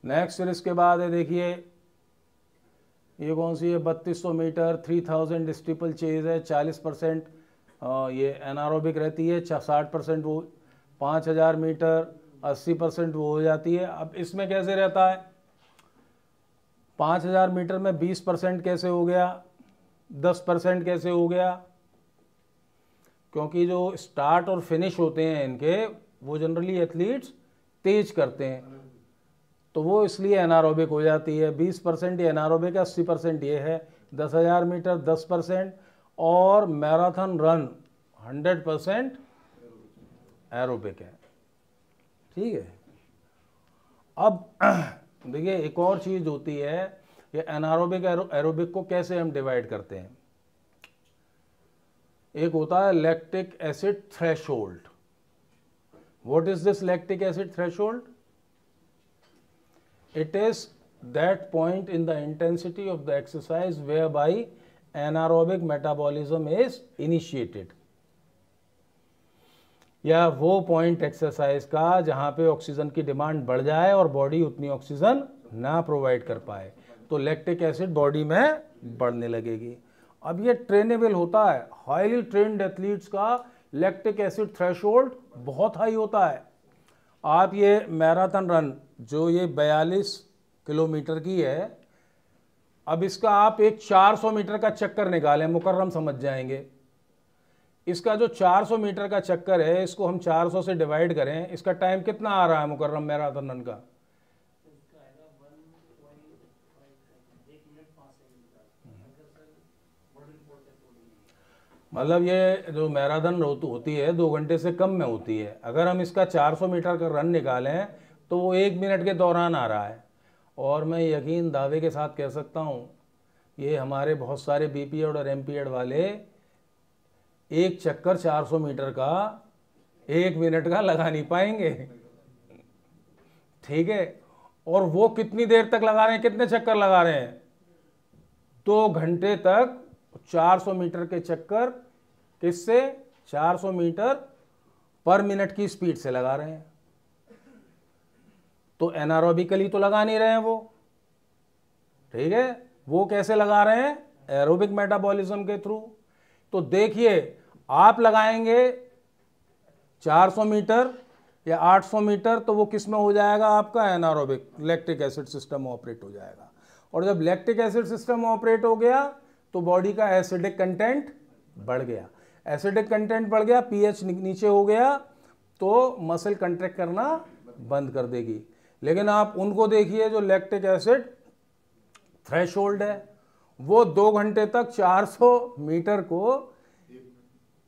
Next फिर इसके बाद है, देखिए ये कौन सी है? 3200 मीटर, 3000 स्टीपल चेज है. 40% ये एनारोबिक रहती है, 60% वो. 5000 मीटर 80% वो हो जाती है. अब इसमें कैसे रहता है? 5000 मीटर में 20% कैसे हो गया? 10% कैसे हो गया? क्योंकि जो स्टार्ट और फिनिश होते हैं इनके, वो जनरली एथलीट्स तेज करते हैं, तो वो इसलिए एनारोबिक हो जाती है. 20% ये एनारोबिक है, 80% ये है. 10,000 मीटर 10%, और मैराथन रन 100% एरोबिक है। ठीक है। अब देखिए एक और चीज़ होती है, ये एनारोबिक एरोबिक को कैसे हम डिवाइड करते हैं। एक होता है lactic acid threshold. What is this lactic acid threshold? It is that point in the intensity of the exercise where by anaerobic metabolism is initiated, या वो पॉइंट एक्सरसाइज का जहां पे ऑक्सीजन की डिमांड बढ़ जाए और बॉडी उतनी ऑक्सीजन ना प्रोवाइड कर पाए, तो लैक्टिक एसिड बॉडी में बढ़ने लगेगी। अब ये ट्रेनेबल होता है, हाईली ट्रेन्ड एथलीट्स का लैक्टिक एसिड थ्रेशोल्ड बहुत हाई होता है। आप ये मैराथन रन जो ये 42 किलोमीटर की है, अब इसका आप एक 400 मीटर का चक्कर निकालें, मुकर्रम समझ जाएंगे। इसका जो 400 मीटर का चक्कर है, इसको हम 400 से डिवाइड करें, इसका टाइम कितना आ रहा है मुकर्रम मैराथन रन का? मतलब ये जो मैराथन होती है 2 घंटे से कम में होती है। अगर हम इसका 400 मीटर का रन निकालें तो वो 1 मिनट के दौरान आ रहा है। और मैं यकीन दावे के साथ कह सकता हूँ, ये हमारे बहुत सारे बीपीएड और एमपीएड वाले एक चक्कर 400 मीटर का 1 मिनट का लगा नहीं पाएंगे। ठीक है। और वो कितनी देर तक लगा रहे हैं, कितने चक्कर लगा रहे हैं? 2 घंटे तक 400 मीटर के चक्कर किससे? 400 मीटर पर मिनट की स्पीड से लगा रहे हैं। तो एनारोबिकली तो लगा नहीं रहे हैं वो। ठीक है। वो कैसे लगा रहे हैं? एरोबिक मेटाबॉलिज्म के थ्रू। तो देखिए, आप लगाएंगे 400 मीटर या 800 मीटर तो वो किस में हो जाएगा आपका? Anaerobic, lactic acid system operate हो जाएगा। और जब लैक्टिक एसिड सिस्टम ऑपरेट हो गया तो बॉडी का एसिडिक कंटेंट बढ़ गया। एसिडिक कंटेंट बढ़ गया, पीएच नीचे हो गया, तो मसल कंट्रैक्ट करना बंद कर देगी। लेकिन आप उनको देखिए जो लैक्टिक एसिड थ्रेशोल्ड है, वो 2 घंटे तक 400 मीटर को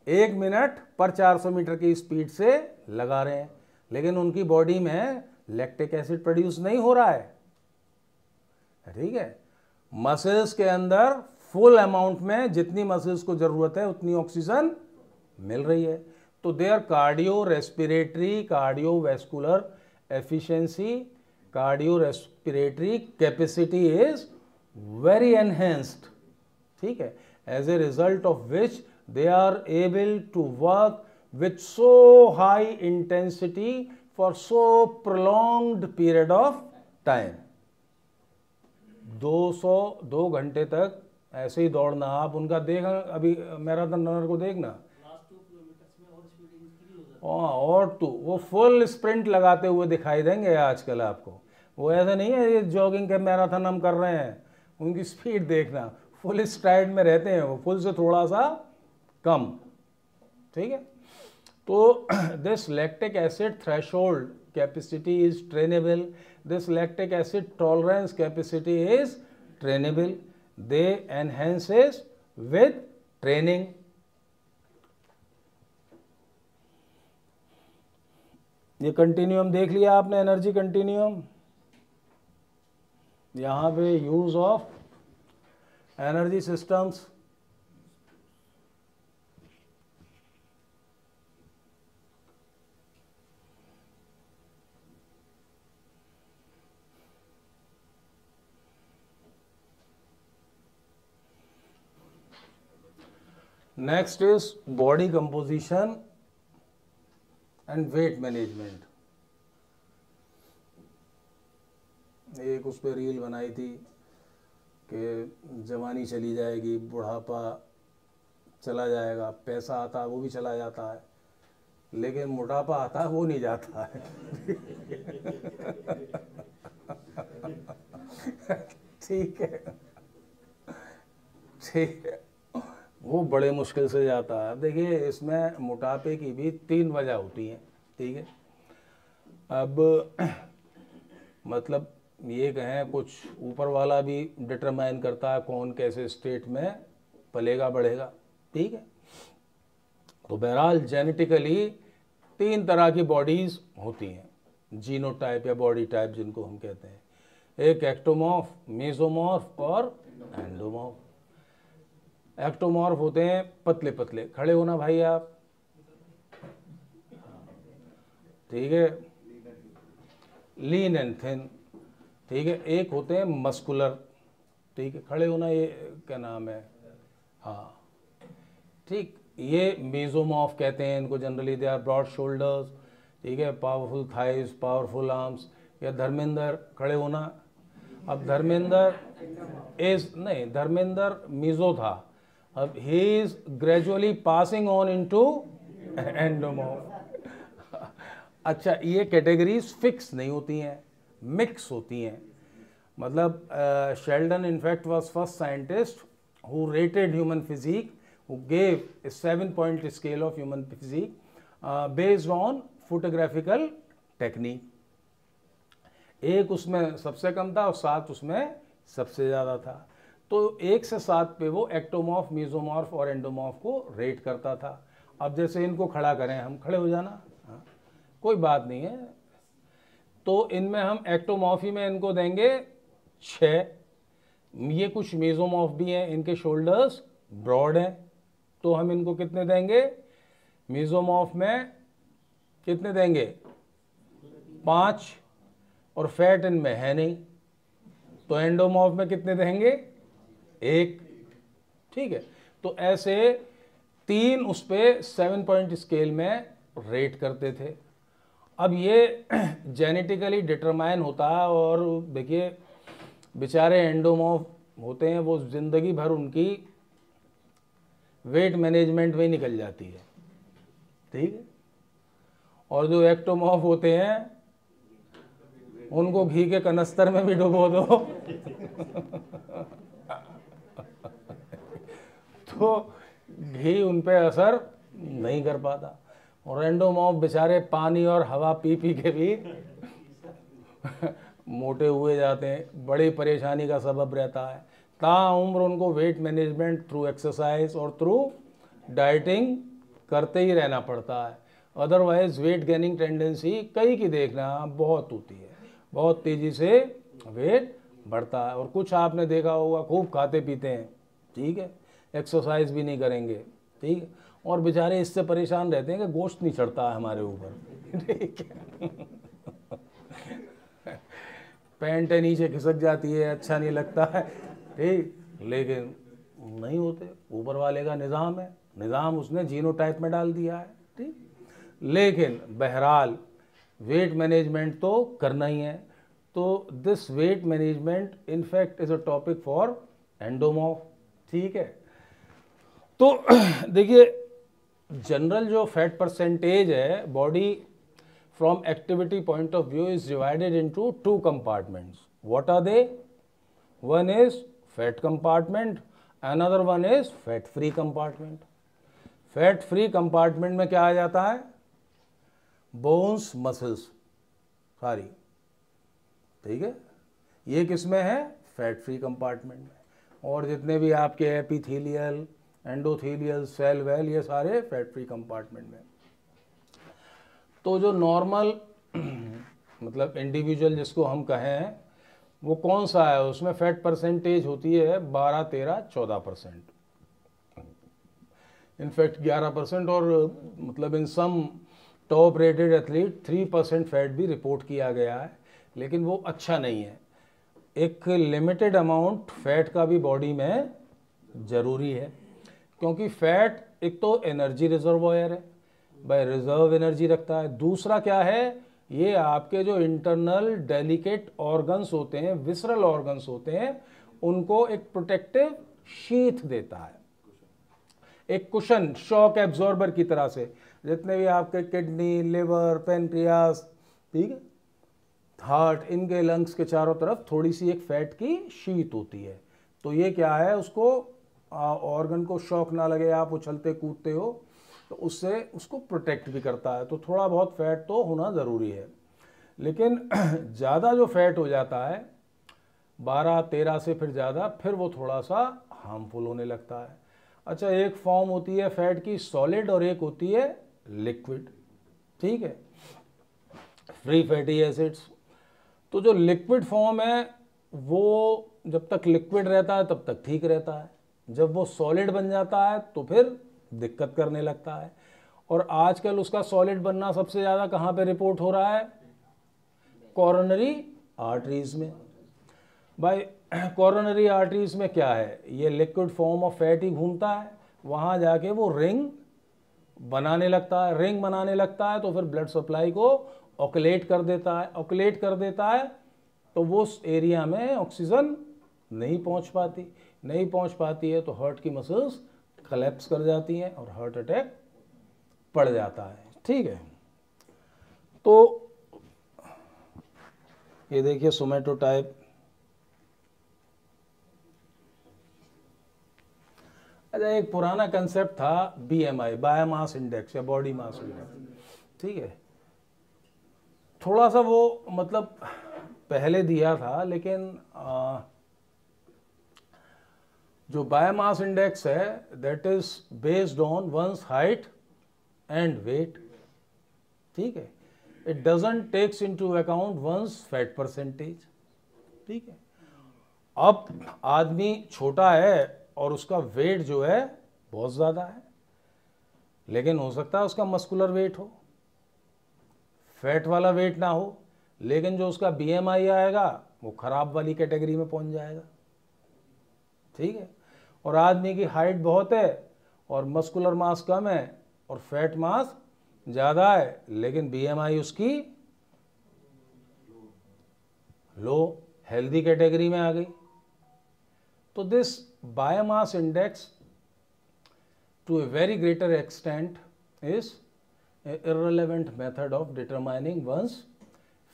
1 मिनट पर 400 मीटर की स्पीड से लगा रहे हैं, लेकिन उनकी बॉडी में लैक्टिक एसिड प्रोड्यूस नहीं हो रहा है। ठीक है। मसल्स के अंदर फुल अमाउंट में जितनी मसल्स को जरूरत है उतनी ऑक्सीजन मिल रही है। तो their cardio respiratory, cardiovascular efficiency, cardio respiratory capacity is very enhanced. ठीक है। As a result of which they are able to work with so high intensity for so prolonged period of time। 2 घंटे तक ऐसे ही दौड़ना, आप उनका देखना, अभी मैराथन रनर को देखना, और तो वो फुल स्प्रिंट लगाते हुए दिखाई देंगे आजकल आपको। वो ऐसा नहीं है ये जॉगिंग के मैराथन हम कर रहे हैं, उनकी स्पीड देखना, फुल स्ट्राइड में रहते हैं वो, फुल से थोड़ा सा कम। ठीक है। तो this lactic acid threshold capacity is trainable, this lactic acid tolerance capacity is trainable, they enhances with training. ये कंटिन्यूम देख लिया आपने, एनर्जी कंटिन्यूम। यहां पे use of energy systems, next is body composition and weight management. एक उस पर reel बनाई थी कि जवानी चली जाएगी, बुढ़ापा चला जाएगा, पैसा आता है वो भी चला जाता है, लेकिन मोटापा आता है वो नहीं जाता है। ठीक है। ठीक है। वो बड़े मुश्किल से जाता है। अब देखिए, इसमें मोटापे की भी 3 वजह होती हैं। ठीक है। अब मतलब ये कहें, कुछ ऊपर वाला भी डिटरमाइन करता है कौन कैसे स्टेट में पलेगा बढ़ेगा। ठीक है। तो बहरहाल जेनेटिकली 3 तरह की बॉडीज़ होती हैं, जीनोटाइप या बॉडी टाइप जिनको हम कहते हैं, एक एक्टोमॉर्फ, मेसोमॉर्फ और एंडोमॉर्फ। एक्टोमॉर्फ होते हैं पतले पतले, खड़े होना भाई आप, ठीक है, लीन एंड थिन, ठीक है। एक होते हैं मस्कुलर, ठीक है, खड़े होना, ये क्या नाम है, हाँ ठीक, ये मेसोमॉर्फ कहते हैं इनको generally, they are broad shoulders, ठीक है, पावरफुल थाइज, पावरफुल आर्म्स। या धर्मेंद्र, खड़े होना। अब धर्मेंद्र नहीं, धर्मेंद्र मीजो था, अब he is gradually passing on into endomorph. अच्छा, ये कैटेगरीज फिक्स नहीं होती हैं, मिक्स होती हैं। मतलब Sheldon in fact was first scientist who rated human physique, who gave a 7-point scale of human physique based on photographical technique। एक उसमें सबसे कम था और 7 उसमें सबसे ज़्यादा था। तो 1 से 7 पे वो एक्टोमॉर्फ, मेसोमॉर्फ और एंडोमॉर्फ को रेट करता था। अब जैसे इनको खड़ा करें हम, खड़े हो जाना, हाँ कोई बात नहीं है। तो इनमें हम एक्टोमॉर्फी में इनको देंगे 6। ये कुछ मेसोमॉर्फ भी हैं, इनके शोल्डर्स ब्रॉड हैं, तो हम इनको कितने देंगे? मेसोमॉर्फ में कितने देंगे? 5, और फैट इनमें है नहीं, तो एंडोमॉर्फ में कितने देंगे? 1, ठीक है। तो ऐसे 3 उस पे 7-point स्केल में रेट करते थे। अब ये जेनेटिकली डिटरमाइन होता है, और देखिए बेचारे एंडोमॉर्फ होते हैं, वो ज़िंदगी भर उनकी वेट मैनेजमेंट में ही निकल जाती है, ठीक है। और जो एक्टोमॉर्फ होते हैं उनको घी के कनस्तर में भी डुबो दो तो घी उन पे असर नहीं कर पाता। और एंडोमॉर्फ बेचारे पानी और हवा पी पी के भी मोटे हुए जाते हैं, बड़ी परेशानी का सबब रहता है। ताउम्र उनको वेट मैनेजमेंट थ्रू एक्सरसाइज और थ्रू डाइटिंग करते ही रहना पड़ता है, अदरवाइज वेट गेनिंग टेंडेंसी कई की देखना बहुत होती है, बहुत तेज़ी से वेट बढ़ता है। और कुछ आपने देखा होगा खूब खाते पीते हैं, ठीक है, एक्सरसाइज भी नहीं करेंगे, ठीक है, और बेचारे इससे परेशान रहते हैं कि गोश्त नहीं चढ़ता है हमारे ऊपर, ठीक है पैंट नीचे खिसक जाती है, अच्छा नहीं लगता है, ठीक, लेकिन नहीं होते, ऊपर वाले का निज़ाम है, निज़ाम उसने जीनोटाइप में डाल दिया है, ठीक। लेकिन बहरहाल वेट मैनेजमेंट तो करना ही है। तो this weight management in fact is a topic for endomorph, ठीक है। तो देखिए जनरल जो फैट परसेंटेज है body from activity point of view is divided into 2 compartments. What are they? One is fat compartment, another one is fat free compartment. Fat free compartment में क्या आ जाता है? Bones, muscles सारी, ठीक है, ये किस में है? फैट फ्री कंपार्टमेंट में। और जितने भी आपके एपिथेलियल, एंडोथेलियल, सेल वेल, ये सारे फैट फ्री कंपार्टमेंट में। तो जो नॉर्मल मतलब इंडिविजुअल जिसको हम कहें वो कौन सा है? उसमें फैट परसेंटेज होती है 12, 13, 14%, इनफैक्ट 11%, और मतलब in some top rated athlete 3% fat भी रिपोर्ट किया गया है, लेकिन वो अच्छा नहीं है। एक लिमिटेड अमाउंट फैट का भी बॉडी में ज़रूरी है, क्योंकि फैट एक तो एनर्जी रिजर्वोयर है, भाई रिजर्व एनर्जी रखता है। दूसरा क्या है? ये आपके जो इंटरनल डेलिकेट ऑर्गन्स होते हैं, विसरल ऑर्गन्स होते हैं, उनको एक प्रोटेक्टिव शीथ देता है, एक कुशन, शॉक एब्जॉर्बर की तरह से। जितने भी आपके किडनी, लिवर, पेनक्रियास, ठीक है, हार्ट, इनके लंग्स के चारों तरफ थोड़ी सी एक फैट की शीथ होती है। तो ये क्या है? उसको ऑर्गन को शॉक ना लगे, आप उछलते कूदते हो तो उससे उसको प्रोटेक्ट भी करता है। तो थोड़ा बहुत फैट तो होना ज़रूरी है, लेकिन ज़्यादा जो फैट हो जाता है 12, 13 से फिर ज़्यादा, फिर वो थोड़ा सा हार्मफुल होने लगता है। अच्छा, एक फॉर्म होती है फैट की सॉलिड और एक होती है लिक्विड, ठीक है, फ्री फैटी एसिड्स। तो जो लिक्विड फॉर्म है वो जब तक लिक्विड रहता है तब तक ठीक रहता है, जब वो सॉलिड बन जाता है तो फिर दिक्कत करने लगता है। और आजकल उसका सॉलिड बनना सबसे ज़्यादा कहाँ पे रिपोर्ट हो रहा है? कोरोनरी आर्टरीज में। भाई कोरोनरी आर्टरीज में क्या है, ये लिक्विड फॉर्म ऑफ फैट ही घूमता है, वहाँ जाके वो रिंग बनाने लगता है। रिंग बनाने लगता है तो फिर ब्लड सप्लाई को ऑक्यूलेट कर देता है। ऑक्यूलेट कर देता है तो वो उस एरिया में ऑक्सीजन नहीं पहुंच पाती है तो हार्ट की मसल्स कोलैप्स कर जाती हैं और हार्ट अटैक पड़ जाता है, ठीक है। तो ये देखिए सोमैटोटाइप। अच्छा, एक पुराना कंसेप्ट था BMI, बायोमास इंडेक्स या बॉडी मास इंडेक्स, ठीक है। थोड़ा सा वो मतलब पहले दिया था, लेकिन जो बायोमास इंडेक्स है that is based on one's height and weight, ठीक है। It doesn't takes into account one's fat percentage, ठीक है। अब आदमी छोटा है और उसका वेट जो है बहुत ज़्यादा है, लेकिन हो सकता है उसका मस्कुलर वेट हो, फैट वाला वेट ना हो, लेकिन जो उसका BMI आएगा वो खराब वाली कैटेगरी में पहुंच जाएगा, ठीक है। और आदमी की हाइट बहुत है और मस्कुलर मास कम है और फैट मास ज़्यादा है, लेकिन BMI उसकी लो, हेल्दी कैटेगरी में आ गई। तो this biomass index to a very greater extent is an irrelevant method of determining one's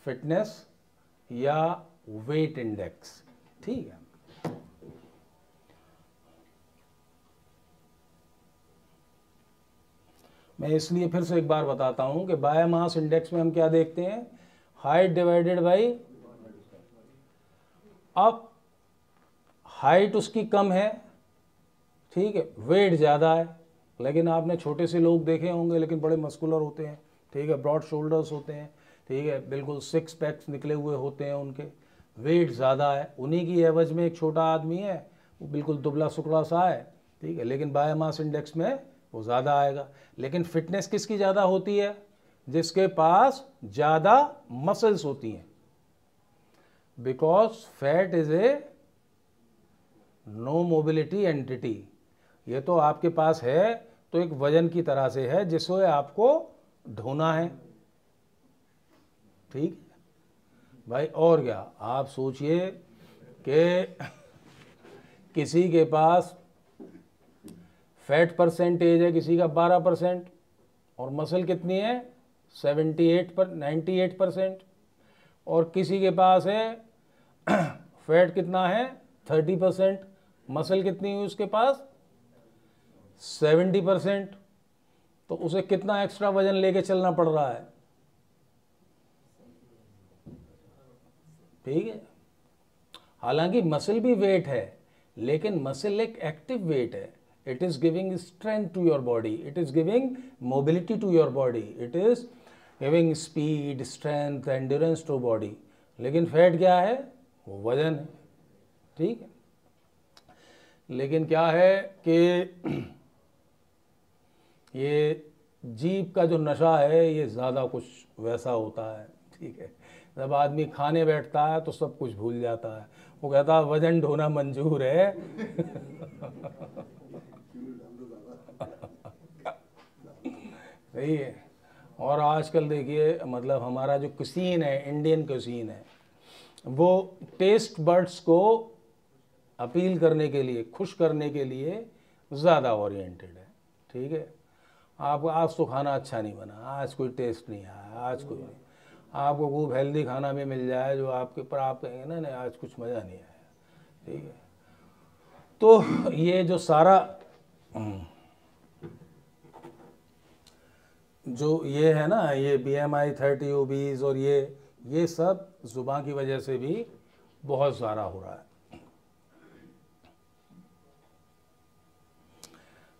fitness या weight index, ठीक है। मैं इसलिए फिर से एक बार बताता हूं कि बायोमास इंडेक्स में हम क्या देखते हैं, हाइट डिवाइडेड बाई, अब हाइट उसकी कम है, ठीक है, वेट ज़्यादा है, लेकिन आपने छोटे से लोग देखे होंगे लेकिन बड़े मस्कुलर होते हैं, ठीक है, ब्रॉड शोल्डर्स होते हैं, ठीक है, बिल्कुल 6 पैक्स निकले हुए होते हैं उनके, वेट ज़्यादा है। उन्हीं की एवज में एक छोटा आदमी है वो बिल्कुल दुबला सुकड़ा सा है, ठीक है, लेकिन बायोमास इंडेक्स में वो ज़्यादा आएगा। लेकिन फिटनेस किसकी ज़्यादा होती है? जिसके पास ज़्यादा मसल्स होती हैं, because fat is a no mobility entity. ये तो आपके पास है तो एक वजन की तरह से है जिससे आपको ढोना है, ठीक भाई। और क्या, आप सोचिए कि किसी के पास फैट परसेंटेज है किसी का 12% और मसल कितनी है 98%, और किसी के पास है फैट कितना है 30%, मसल कितनी हुई उसके पास 70%, तो उसे कितना एक्स्ट्रा वजन लेके चलना पड़ रहा है, ठीक है। हालांकि मसल भी वेट है, लेकिन मसल एक एक्टिव वेट है, it is giving strength to your body, it is giving mobility to your body, it is giving speed, strength, endurance to body. लेकिन फैट क्या है, वो वजन है, ठीक है। लेकिन क्या है कि ये जीभ का जो नशा है ये ज़्यादा कुछ वैसा होता है, ठीक है। जब आदमी खाने बैठता है तो सब कुछ भूल जाता है, वो कहता है वजन ढोना मंजूर है सही है। और आजकल देखिए मतलब हमारा जो कुसीन है, इंडियन कुसीन है, वो टेस्ट बर्ड्स को अपील करने के लिए, खुश करने के लिए ज़्यादा ओरिएंटेड है, ठीक है। आपको आज तो खाना अच्छा नहीं बना, आज कोई टेस्ट नहीं आया, आज कोई नहीं, आपको खूब हेल्दी खाना भी मिल जाए जो आपके पर आप कहेंगे ना नहीं आज कुछ मज़ा नहीं आया, ठीक है। तो ये जो सारा जो ये है ना, ये BMI 30 ओबीज और ये सब ज़ुबान की वजह से भी बहुत ज़्यादा हो रहा है।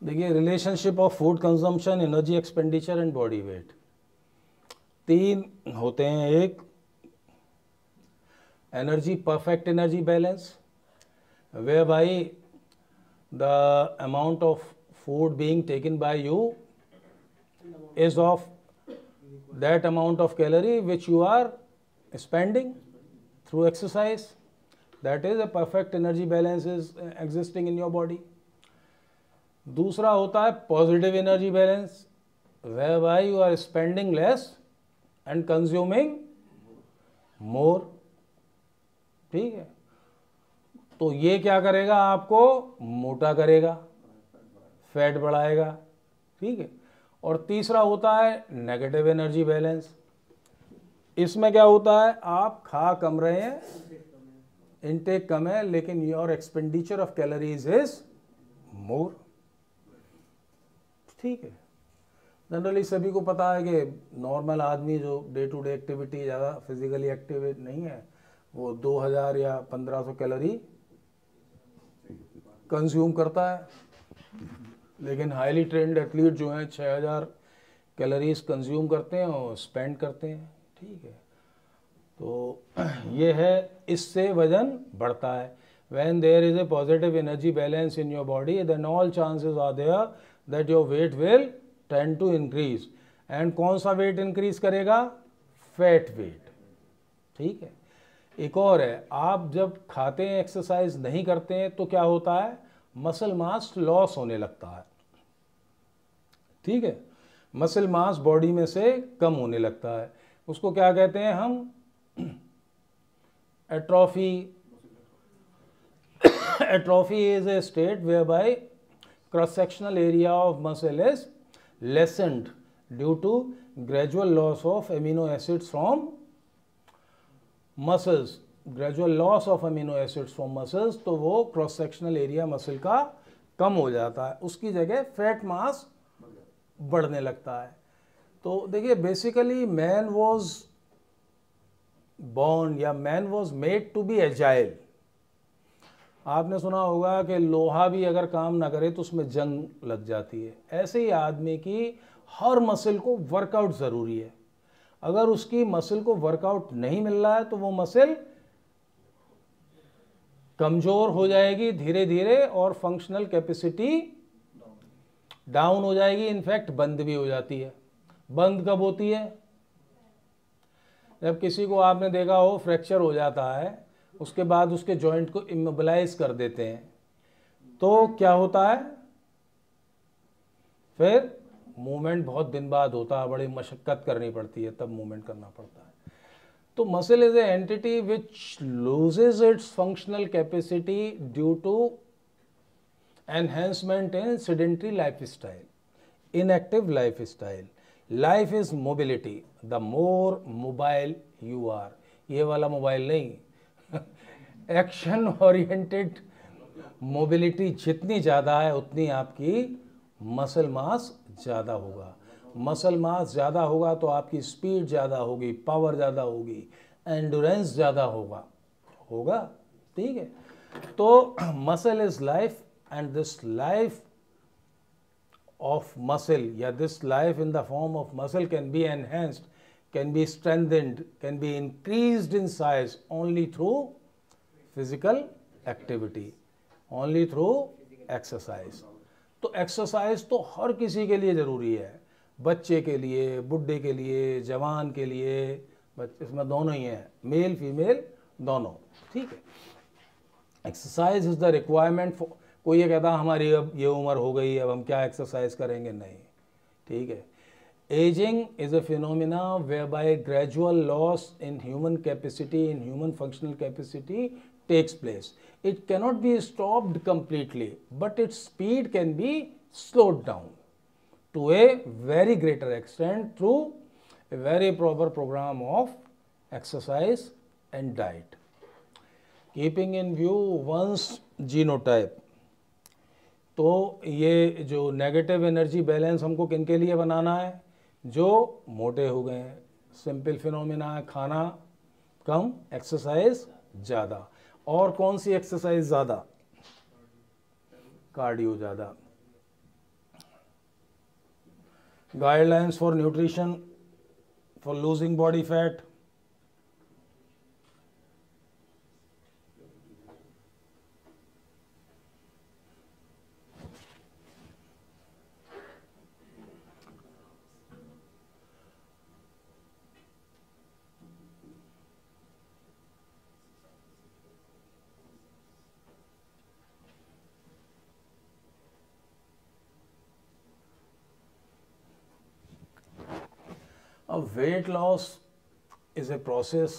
देखिए, relationship of food consumption, energy expenditure and body weight, 3 होते हैं। एक energy, perfect energy balance, whereby the amount of food being taken by you is of that amount of calorie which you are spending through exercise. That is a perfect energy balance is existing in your body. दूसरा होता है positive energy balance, whereby you are spending less and consuming more. ठीक है, तो ये क्या करेगा, आपको मोटा करेगा, फैट बढ़ाएगा। ठीक है, और तीसरा होता है नेगेटिव एनर्जी बैलेंस। इसमें क्या होता है, आप खा कम रहे हैं, इनटेक कम है, लेकिन your expenditure of calories is more. ठीक है, जनरली सभी को पता है कि नॉर्मल आदमी जो डे टू डे एक्टिविटी ज़्यादा फिजिकली एक्टिव नहीं है, वो 2000 या 1500 कैलोरी कंज्यूम करता है, लेकिन हाईली ट्रेंड एथलीट जो हैं 6000 कैलोरीज कंज्यूम करते हैं और स्पेंड करते हैं। ठीक है, तो ये है, इससे वजन बढ़ता है। When there is a positive energy balance in your body, then all chances are there that your weight will tend to increase. And कौन सा वेट इंक्रीज करेगा, फैट वेट। ठीक है, एक और है, आप जब खाते हैं, एक्सरसाइज नहीं करते हैं, तो क्या होता है, मसल मास लॉस होने लगता है। ठीक है, मसल मास बॉडी में से कम होने लगता है, उसको क्या कहते हैं हम, atrophy. Atrophy is a state where by cross sectional area of muscle is lessened due to gradual loss of amino acids from muscles, gradual loss of amino acids from muscles. तो वो क्रॉस सेक्शनल एरिया मसल का कम हो जाता है, उसकी जगह fat मास बढ़ने लगता है। तो देखिए, बेसिकली मैन वॉज बॉर्न या man was made to be agile. आपने सुना होगा कि लोहा भी अगर काम ना करे तो उसमें जंग लग जाती है। ऐसे ही आदमी की हर मसल को वर्कआउट ज़रूरी है। अगर उसकी मसल को वर्कआउट नहीं मिल रहा है तो वो मसल कमज़ोर हो जाएगी धीरे धीरे, और फंक्शनल कैपेसिटी डाउन हो जाएगी, इनफैक्ट बंद भी हो जाती है। बंद कब होती है, जब किसी को आपने देखा हो फ्रैक्चर हो जाता है, उसके बाद उसके जॉइंट को इमोबिलाइज कर देते हैं, तो क्या होता है, फिर मूवमेंट बहुत दिन बाद होता है, बड़ी मशक्क़त करनी पड़ती है, तब मूवमेंट करना पड़ता है। तो muscle is a entity which loses its functional capacity due to enhancement in sedentary life style, inactive life style. Life is mobility, the more mobile you are, ये वाला मोबाइल नहीं, एक्शन ओरिएंटेड मोबिलिटी जितनी ज़्यादा है उतनी आपकी muscle mass ज़्यादा होगा। मसल मास ज़्यादा होगा तो आपकी स्पीड ज़्यादा होगी, पावर ज़्यादा होगी, एंडोरेंस ज़्यादा होगा। ठीक है, तो muscle is life, and this life of muscle, yeah, this life in the form of muscle can be enhanced, can be strengthened, can be increased in size only through physical activity, only through exercise. तो exercise तो हर किसी के लिए ज़रूरी है, बच्चे के लिए, बुढ़े के लिए, जवान के लिए, इसमें दोनों ही हैं, मेल फीमेल दोनों। ठीक है, exercise is the requirement for, कोई ये कहता हमारी अब ये उम्र हो गई, अब हम क्या एक्सरसाइज करेंगे, नहीं। ठीक है, ageing is a phenomena where by gradual loss in human capacity, in human functional capacity takes place. It cannot be stopped completely, but its speed can be slowed down to a very greater extent through a very proper programme of exercise and diet. Keeping in view one's genotype, तो ये जो negative energy balance हमको किन के लिए बनाना है, जो मोटे हो गए हैं। सिंपल फिनोमिना है, खाना कम, एक्सरसाइज ज़्यादा। और कौन सी एक्सरसाइज ज़्यादा, कार्डियो ज़्यादा। guidelines for nutrition for losing body fat. Wait loss is a process.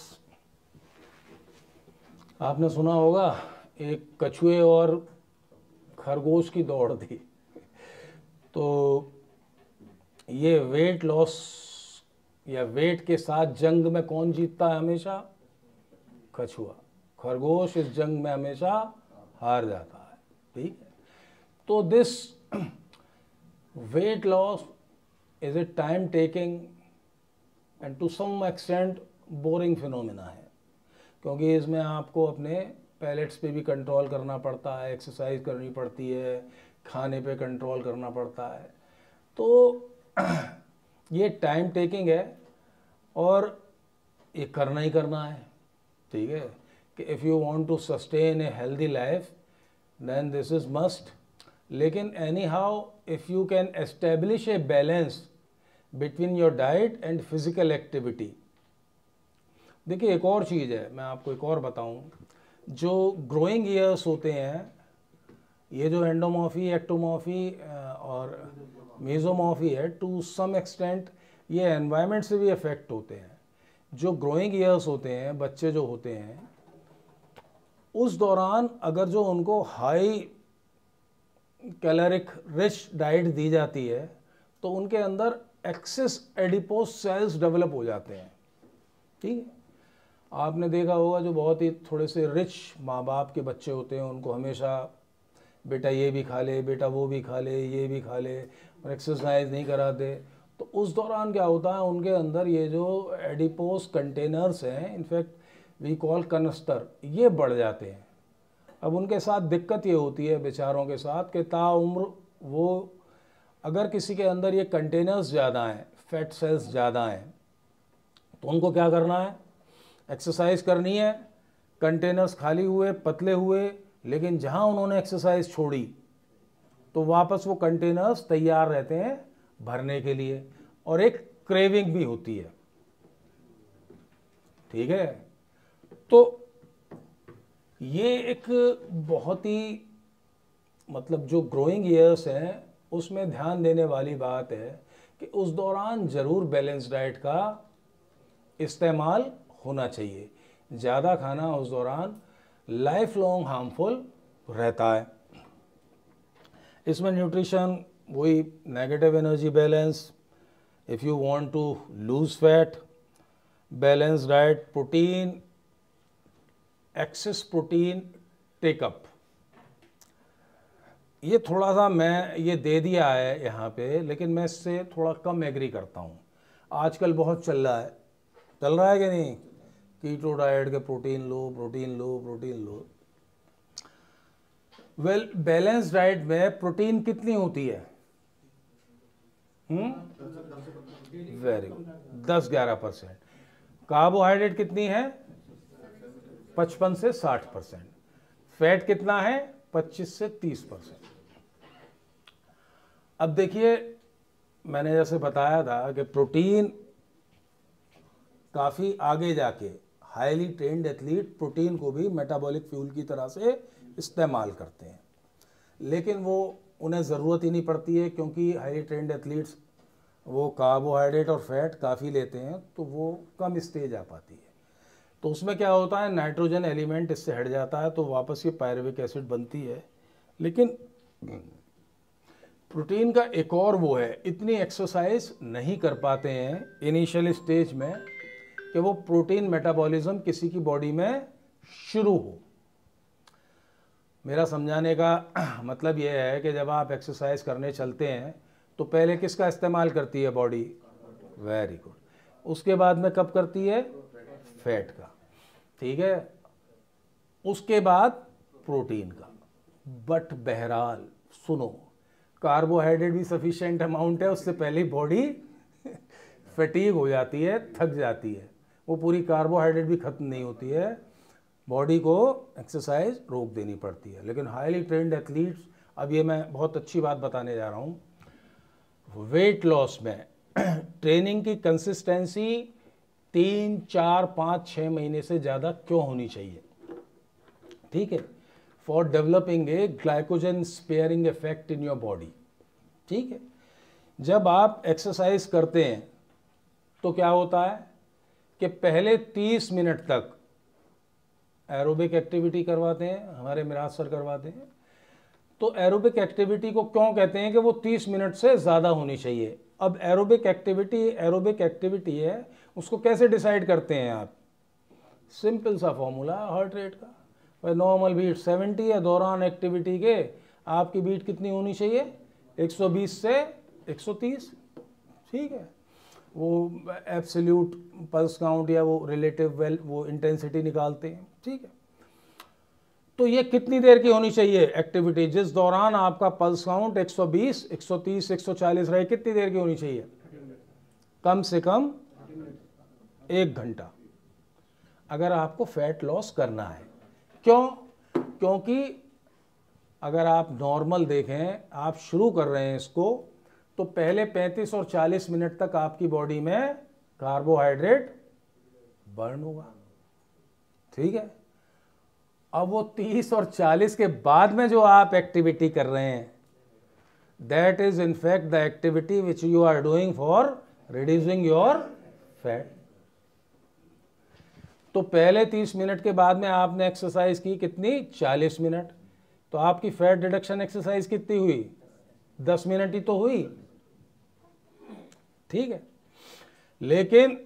आपने सुना होगा एक कछुए और खरगोश की दौड़ थी। तो ये वेट लॉस या वेट के साथ जंग में कौन जीतता है हमेशा? कछुआ। खरगोश इस जंग में हमेशा हार जाता है। ठीक है, तो this weight loss is a time taking and to some extent boring phenomena है, क्योंकि इसमें आपको अपने पैलेट्स पे भी कंट्रोल करना पड़ता है, एक्सरसाइज करनी पड़ती है, खाने पे कंट्रोल करना पड़ता है। तो ये टाइम टेकिंग है और ये करना ही करना है। ठीक है, कि if you want to sustain a healthy life then this is must. लेकिन anyhow if you can establish a balance between your diet and physical activity. देखिए एक और चीज़ है, मैं आपको एक और बताऊं, जो ग्रोइंग ईयर्स होते हैं, ये जो एंडोमॉर्फी, एक्टोमॉर्फी और मेसोमॉर्फी है, टू सम एक्सटेंट ये एनवायरनमेंट से भी अफेक्ट होते हैं। जो ग्रोइंग ईयर्स होते हैं, बच्चे जो होते हैं, उस दौरान अगर जो उनको हाई कैलोरिक रिच डाइट दी जाती है तो उनके अंदर एक्सेस एडिपोज सेल्स डेवलप हो जाते हैं। ठीक है, आपने देखा होगा जो बहुत ही थोड़े से रिच माँ बाप के बच्चे होते हैं, उनको हमेशा बेटा ये भी खा ले, बेटा वो भी खा ले, ये भी खा ले, और एक्सरसाइज नहीं कराते। तो उस दौरान क्या होता है, उनके अंदर ये जो एडिपोज कंटेनर्स हैं, इनफैक्ट वी कॉल कनस्टर, ये बढ़ जाते हैं। अब उनके साथ दिक्कत ये होती है बेचारों के साथ कि ताउम्र वो, अगर किसी के अंदर ये कंटेनर्स ज़्यादा हैं, फैट सेल्स ज़्यादा हैं, तो उनको क्या करना है, एक्सरसाइज करनी है, कंटेनर्स खाली हुए, पतले हुए, लेकिन जहाँ उन्होंने एक्सरसाइज छोड़ी तो वापस वो कंटेनर्स तैयार रहते हैं भरने के लिए, और एक क्रेविंग भी होती है। ठीक है, तो ये एक बहुत ही मतलब जो ग्रोइंग ईयर्स हैं उसमें ध्यान देने वाली बात है कि उस दौरान ज़रूर बैलेंस डाइट का इस्तेमाल होना चाहिए। ज़्यादा खाना उस दौरान लाइफ लॉन्ग हार्मफुल रहता है। इसमें न्यूट्रिशन वही negative energy balance, if you want to lose fat, balance diet, protein, excess protein take up. ये थोड़ा सा मैं ये दे दिया है यहाँ पे, लेकिन मैं इससे थोड़ा कम एग्री करता हूँ। आजकल बहुत चल रहा है कि नहीं, कीटो डाइट के प्रोटीन लो, प्रोटीन लो, प्रोटीन लो। वेल, बैलेंस डाइट में प्रोटीन कितनी होती है? Very good, 10-11%। कार्बोहाइड्रेट कितनी है? 55 से 60%। फैट कितना है? 25 से 30%। अब देखिए, मैंने जैसे बताया था कि प्रोटीन काफ़ी आगे जाके हाईली ट्रेंड एथलीट प्रोटीन को भी मेटाबॉलिक फ्यूल की तरह से इस्तेमाल करते हैं, लेकिन वो उन्हें ज़रूरत ही नहीं पड़ती है, क्योंकि हाईली ट्रेंड एथलीट्स वो कार्बोहाइड्रेट और फैट काफ़ी लेते हैं, तो वो कम स्टेज आ पाती है। तो उसमें क्या होता है, नाइट्रोजन एलिमेंट इससे हट जाता है, तो वापस ये पायरुविक एसिड बनती है। लेकिन प्रोटीन का एक और वो है, इतनी एक्सरसाइज नहीं कर पाते हैं इनिशियल स्टेज में कि वो प्रोटीन मेटाबॉलिज्म किसी की बॉडी में शुरू हो। मेरा समझाने का मतलब ये है कि जब आप एक्सरसाइज करने चलते हैं तो पहले किसका इस्तेमाल करती है बॉडी? Very good. उसके बाद में कब करती है? फैट का। ठीक है, उसके बाद प्रोटीन का। बट बहरहाल सुनो, कार्बोहाइड्रेट भी सफिशिएंट अमाउंट है, उससे पहले ही बॉडी फटीग हो जाती है, थक जाती है, वो पूरी कार्बोहाइड्रेट भी खत्म नहीं होती है, बॉडी को एक्सरसाइज रोक देनी पड़ती है। लेकिन हाईली ट्रेंड एथलीट्स, अब ये मैं बहुत अच्छी बात बताने जा रहा हूँ, वेट लॉस में ट्रेनिंग की कंसिस्टेंसी 3, 4, 5, 6 महीने से ज़्यादा क्यों होनी चाहिए? ठीक है, for developing a glycogen sparing effect in your body. ठीक है, जब आप एक्सरसाइज करते हैं तो क्या होता है कि पहले 30 मिनट तक एरोबिक एक्टिविटी करवाते हैं, हमारे मिराज सर करवाते हैं। तो एरोबिक एक्टिविटी को क्यों कहते हैं कि वो 30 मिनट से ज़्यादा होनी चाहिए? अब एरोबिक एक्टिविटी है, उसको कैसे डिसाइड करते हैं आप? सिंपल सा फॉर्मूला हार्ट रेट का, भाई नॉर्मल बीट 70 है, दौरान एक्टिविटी के आपकी बीट कितनी होनी चाहिए? 120 से 130। ठीक है, वो एब्सोल्यूट पल्स काउंट या वो रिलेटिव वो इंटेंसिटी निकालते हैं। ठीक है, तो ये कितनी देर की होनी चाहिए एक्टिविटी जिस दौरान आपका पल्स काउंट 120, 130, 140 रहे? कितनी देर की होनी चाहिए? कम से कम 1 घंटा, अगर आपको फैट लॉस करना है। क्यों? क्योंकि अगर आप नॉर्मल देखें, आप शुरू कर रहे हैं इसको, तो पहले 35 और 40 मिनट तक आपकी बॉडी में कार्बोहाइड्रेट बर्न होगा। ठीक है, अब वो 30 और 40 के बाद में जो आप एक्टिविटी कर रहे हैं, that is in fact the activity which you are doing for reducing your fat. तो पहले 30 मिनट के बाद में आपने एक्सरसाइज की कितनी? 40 मिनट। तो आपकी फैट रिडक्शन एक्सरसाइज कितनी हुई? 10 मिनट ही तो हुई। ठीक है, लेकिन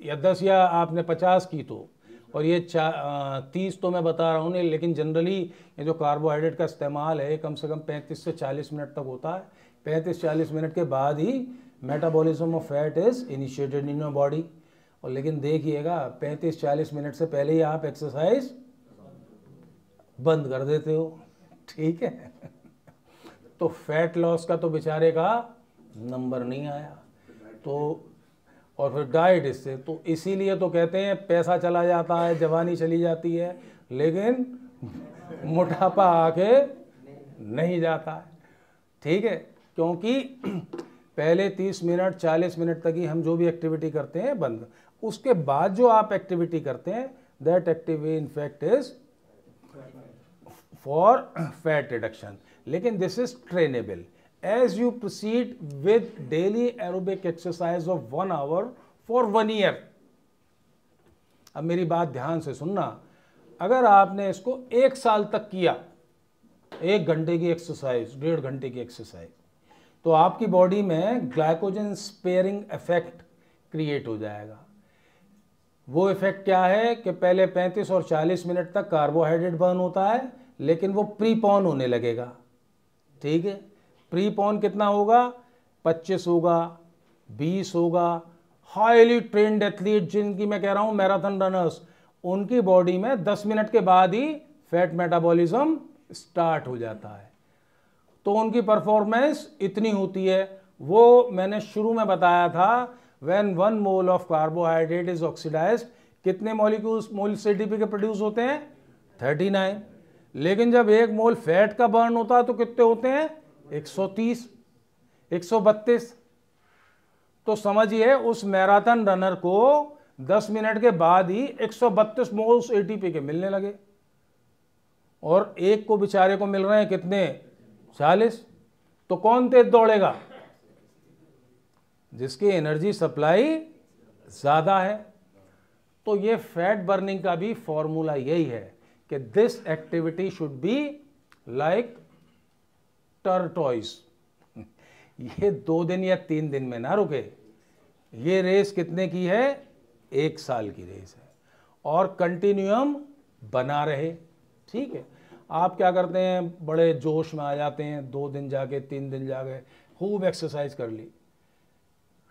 या 10 या आपने 50 की तो, और ये 30 तो मैं बता रहा हूँ नहीं, लेकिन जनरली ये जो कार्बोहाइड्रेट का इस्तेमाल है कम से कम 35 से 40 मिनट तक होता है। 35-40 मिनट के बाद ही metabolism of fat is initiated in your body. और लेकिन देखिएगा 35-40 मिनट से पहले ही आप एक्सरसाइज बंद कर देते हो। ठीक है, तो फैट लॉस का तो बेचारे का नंबर नहीं आया। तो और फिर डाइट इससे, तो इसीलिए तो कहते हैं पैसा चला जाता है, जवानी चली जाती है, लेकिन मोटापा आके नहीं जाता है। ठीक है, क्योंकि पहले 30 मिनट 40 मिनट तक ही हम जो भी एक्टिविटी करते हैं बंद, उसके बाद जो आप एक्टिविटी करते हैं that activity in fact is for fat reduction. लेकिन this is trainable. As you proceed with daily aerobic exercise of 1 hour for 1 year, अब मेरी बात ध्यान से सुनना, अगर आपने इसको 1 साल तक किया, 1 घंटे की एक्सरसाइज, 1.5 घंटे की एक्सरसाइज, तो आपकी बॉडी में ग्लाइकोजन स्पेयरिंग इफेक्ट क्रिएट हो जाएगा। वो इफेक्ट क्या है कि पहले 35 और 40 मिनट तक कार्बोहाइड्रेट बर्न होता है, लेकिन वो प्रीपॉन होने लगेगा। ठीक है, प्रीपॉन कितना होगा? 25 होगा, 20 होगा। हाईली ट्रेन्ड एथलीट जिनकी मैं कह रहा हूं मैराथन रनर्स, उनकी बॉडी में 10 मिनट के बाद ही फैट मेटाबॉलिज्म स्टार्ट हो जाता है, तो उनकी परफॉर्मेंस इतनी होती है। वो मैंने शुरू में बताया था, when 1 mole of carbohydrate is oxidised, कितने मॉलिक्यूल्स मोल्स एटीपी के प्रोड्यूस होते हैं? 39। लेकिन जब 1 मोल फैट का बर्न होता है तो कितने होते हैं? 130, 132। तो समझिए उस मैराथन रनर को 10 मिनट के बाद ही 132 मोल्स एटीपी के मिलने लगे, और एक को बेचारे को मिल रहे हैं कितने? 40। तो कौन तेज दौड़ेगा? जिसकी एनर्जी सप्लाई ज्यादा है। तो ये फैट बर्निंग का भी फॉर्मूला यही है कि this activity should be like tortoise. ये 2 दिन या 3 दिन में ना रुके। ये रेस कितने की है? 1 साल की रेस है, और कंटिन्यूम बना रहे। ठीक है, आप क्या करते हैं, बड़े जोश में आ जाते हैं, 2 दिन जाके 3 दिन जाके खूब एक्सरसाइज कर ली,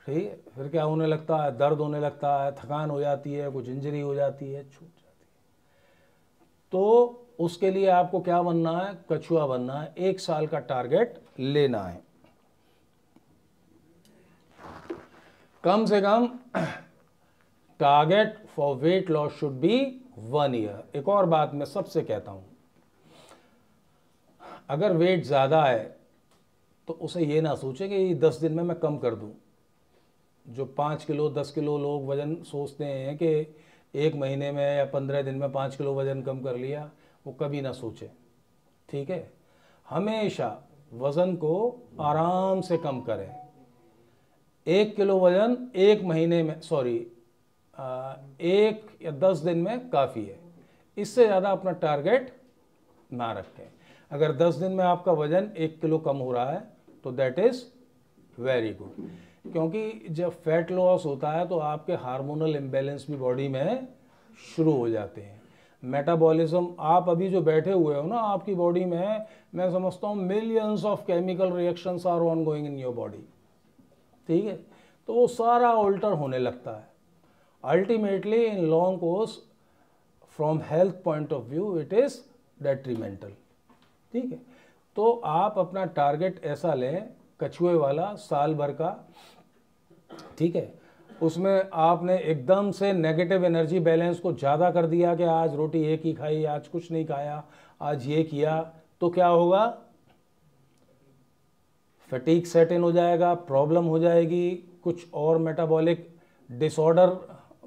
ठीक है, फिर क्या होने लगता है? दर्द होने लगता है, थकान हो जाती है, कुछ इंजरी हो जाती है, छूट जाती है। तो उसके लिए आपको क्या बनना है? कछुआ बनना है। 1 साल का टारगेट लेना है। कम से कम target for weight loss should be 1 year. एक और बात मैं सबसे कहता हूं, अगर वेट ज़्यादा है तो उसे ये ना सोचे कि 10 दिन में मैं कम कर दूं। जो 5 किलो 10 किलो लोग वज़न सोचते हैं कि 1 महीने में या 15 दिन में 5 किलो वज़न कम कर लिया, वो कभी ना सोचे। ठीक है, हमेशा वज़न को आराम से कम करें। 1 किलो वज़न 1 महीने में 1 या 10 दिन में काफ़ी है। इससे ज़्यादा अपना टारगेट ना रखें। अगर 10 दिन में आपका वज़न 1 किलो कम हो रहा है तो दैट इज़ वेरी गुड, क्योंकि जब फैट लॉस होता है तो आपके हार्मोनल इम्बैलेंस भी बॉडी में शुरू हो जाते हैं। मेटाबॉलिज्म, आप अभी जो बैठे हुए हो ना, आपकी बॉडी में मैं समझता हूँ millions of chemical reactions are ongoing in your body. ठीक है, तो वो सारा ऑल्टर होने लगता है। Ultimately in long course from health point of view it is detrimental. ठीक है, तो आप अपना टारगेट ऐसा लें कछुए वाला, साल भर का। ठीक है, उसमें आपने एकदम से नेगेटिव एनर्जी बैलेंस को ज़्यादा कर दिया कि आज रोटी एक ही खाई, आज कुछ नहीं खाया, आज ये किया, तो क्या होगा? फटीग सेट इन हो जाएगा, प्रॉब्लम हो जाएगी, कुछ और मेटाबॉलिक डिसऑर्डर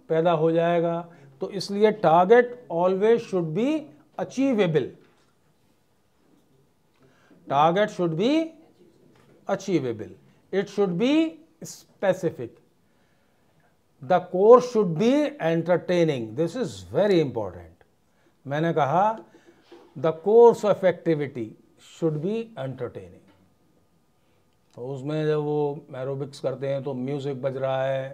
पैदा हो जाएगा। तो इसलिए target always should be achievable. Target should be achievable, it should be specific, the course should be entertaining. This is very important. मैंने कहा the course of activity should be entertaining. तो उसमें जब वो एरोबिक्स करते हैं तो म्यूजिक बज रहा है,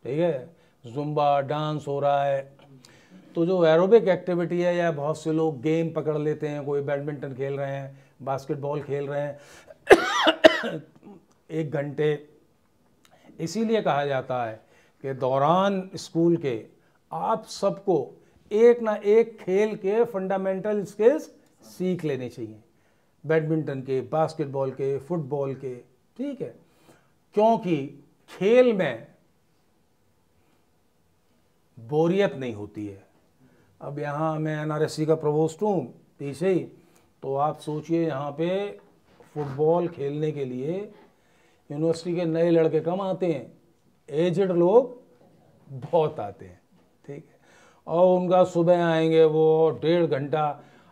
ठीक है, जुम्बा डांस हो रहा है। तो जो एरोबिक एक्टिविटी है, या बहुत से लोग गेम पकड़ लेते हैं, कोई बैडमिंटन खेल रहे हैं, बास्केटबॉल खेल रहे हैं 1 घंटे। इसीलिए कहा जाता है कि दौरान स्कूल के आप सबको एक ना एक खेल के फंडामेंटल स्किल्स सीख लेने चाहिए, बैडमिंटन के, बास्केटबॉल के, फुटबॉल के। ठीक है, क्योंकि खेल में बोरियत नहीं होती है। अब यहाँ मैं एनआरएससी का प्रोवोस्ट हूँ पीछे ही, तो आप सोचिए यहाँ पे फुटबॉल खेलने के लिए यूनिवर्सिटी के नए लड़के कम आते हैं, एजड लोग बहुत आते हैं। ठीक है, और उनका सुबह आएंगे वो 1.5 घंटा,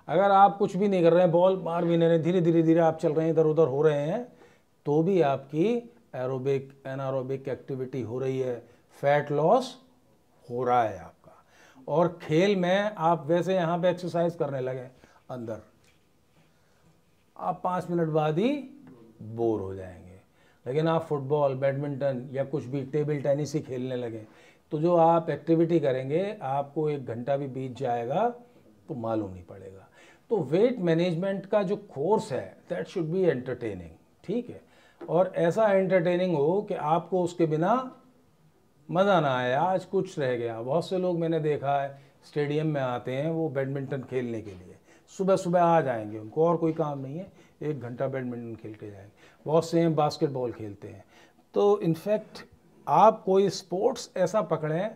अगर आप कुछ भी नहीं कर रहे हैं, बॉल मार भी नहीं रहे, धीरे धीरे धीरे आप चल रहे हैं, इधर उधर हो रहे हैं, तो भी आपकी एरोबिक एनारोबिक एक्टिविटी हो रही है, फैट लॉस हो रहा है आपका। और खेल में आप वैसे यहाँ पे एक्सरसाइज करने लगे अंदर, आप 5 मिनट बाद ही बोर हो जाएंगे। लेकिन आप फुटबॉल, बैडमिंटन या कुछ भी टेबल टेनिस ही खेलने लगे, तो जो आप एक्टिविटी करेंगे आपको 1 घंटा भी बीत जाएगा तो मालूम नहीं पड़ेगा। तो वेट मैनेजमेंट का जो कोर्स है दैट शुड बी एंटरटेनिंग। ठीक है, और ऐसा एंटरटेनिंग हो कि आपको उसके बिना मज़ा ना आए, आज कुछ रह गया। बहुत से लोग मैंने देखा है स्टेडियम में आते हैं वो बैडमिंटन खेलने के लिए, सुबह सुबह आ जाएंगे, उनको और कोई काम नहीं है, 1 घंटा बैडमिंटन खेल के जाएंगे। बहुत से हैं बास्केटबॉल खेलते हैं। तो इनफैक्ट आप कोई स्पोर्ट्स ऐसा पकड़ें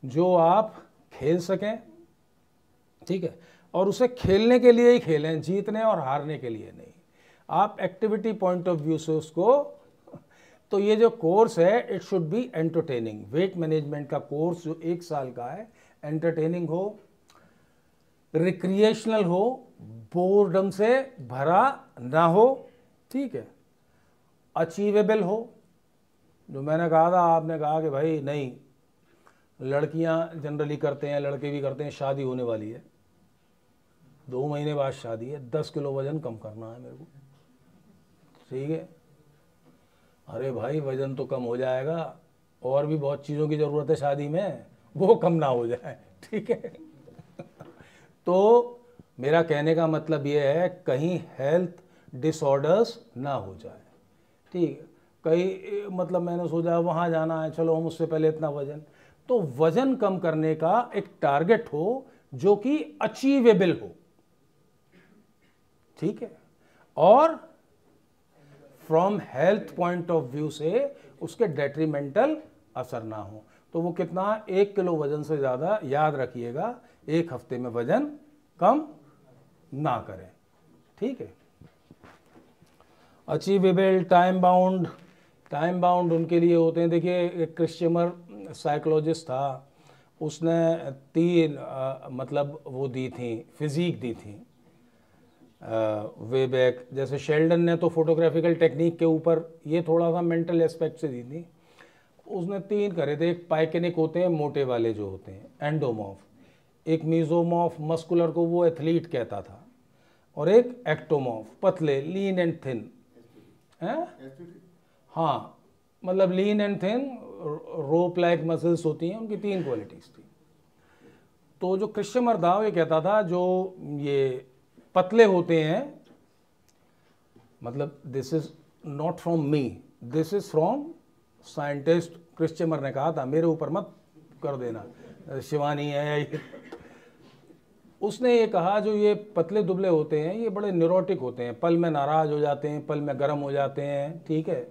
जो आप खेल सकें, ठीक है, और उसे खेलने के लिए ही खेलें, जीतने और हारने के लिए नहीं। आप एक्टिविटी पॉइंट ऑफ व्यू से उसको, तो ये जो कोर्स है it should be entertaining. Weight management का कोर्स जो 1 साल का है, एंटरटेनिंग हो, रिक्रिएशनल हो, बोर्डम से भरा ना हो, ठीक है, अचीवेबल हो। जो मैंने कहा था, आपने कहा कि भाई नहीं, लड़कियां जनरली करते हैं, लड़के भी करते हैं, शादी होने वाली है, 2 महीने बाद शादी है, 10 किलो वजन कम करना है मेरे को। ठीक है, अरे भाई वजन तो कम हो जाएगा, और भी बहुत चीज़ों की ज़रूरत है शादी में, वो कम ना हो जाए। ठीक है, तो मेरा कहने का मतलब ये है कहीं हेल्थ डिसऑर्डर्स ना हो जाए। ठीक है, कहीं मतलब मैंने सोचा वहाँ जाना है, चलो हम उससे पहले इतना वजन, तो वजन कम करने का एक टारगेट हो जो कि अचीवेबल हो। ठीक है, और from health point of view से उसके डेट्रीमेंटल असर ना हो। तो वो कितना, 1 किलो वजन से ज़्यादा, याद रखिएगा, 1 हफ्ते में वजन कम ना करें। ठीक है। अचीवेबल, टाइम बाउंड उनके लिए होते हैं। देखिए, एक क्रिश्चियमर साइकोलॉजिस्ट था, उसने 3 मतलब वो दी थी, फिजिक दी थी वे बैक। जैसे शेल्डन ने तो फोटोग्राफिकल टेक्निक के ऊपर, ये थोड़ा सा मेंटल एस्पेक्ट से दी थी। उसने 3 करे थे। एक पाइकेनिक होते हैं, मोटे वाले जो होते हैं, एंडोमॉर्फ। एक मीजोमॉर्फ, मस्कुलर को वो एथलीट कहता था। और एक एक्टोमॉर्फ, पतले, लीन एंड थिन है। हाँ, मतलब lean and thin, rope like muscles होती हैं, उनकी 3 क्वालिटीज थी। तो जो क्रिश्चियमर था वो ये कहता था, जो ये पतले होते हैं, मतलब this is not from me, this is from scientist. क्रिश्चियमर ने कहा था, मेरे ऊपर मत कर देना, शिवानी है या ये। उसने ये कहा, जो ये पतले दुबले होते हैं ये बड़े न्यूरोटिक होते हैं, पल में नाराज हो जाते हैं, पल में गर्म हो जाते हैं। ठीक है,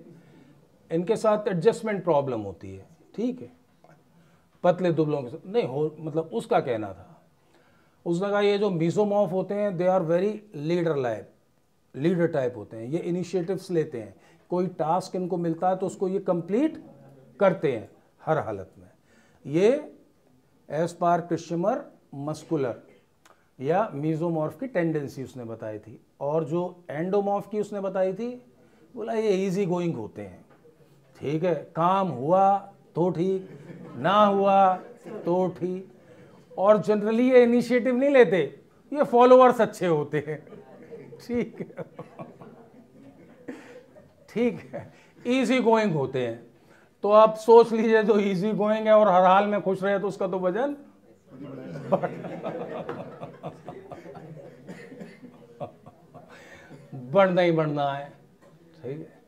इनके साथ एडजस्टमेंट प्रॉब्लम होती है। ठीक है, पतले दुबलों के साथ नहीं हो, मतलब उसका कहना था। उसने कहा ये जो मीजोमॉर्फ होते हैं, they are very leader type होते हैं, ये इनिशिएटिव्स लेते हैं। कोई टास्क इनको मिलता है तो उसको ये कंप्लीट करते हैं हर हालत में। ये एज पर क्रिश्चियमर मस्कुलर या मीजोमॉर्फ की टेंडेंसी उसने बताई थी। और जो एंडोमॉर्फ की उसने बताई थी, बोला ये इजी गोइंग होते हैं। ठीक है, काम हुआ तो ठीक, ना हुआ तो ठीक। और जनरली ये इनिशिएटिव नहीं लेते, ये फॉलोअर्स अच्छे होते हैं। ठीक है, ठीक है, इजी गोइंग होते हैं। तो आप सोच लीजिए, जो इजी गोइंग है और हर हाल में खुश रहे, तो उसका तो वजन बढ़ना ही बढ़ना है। ठीक है,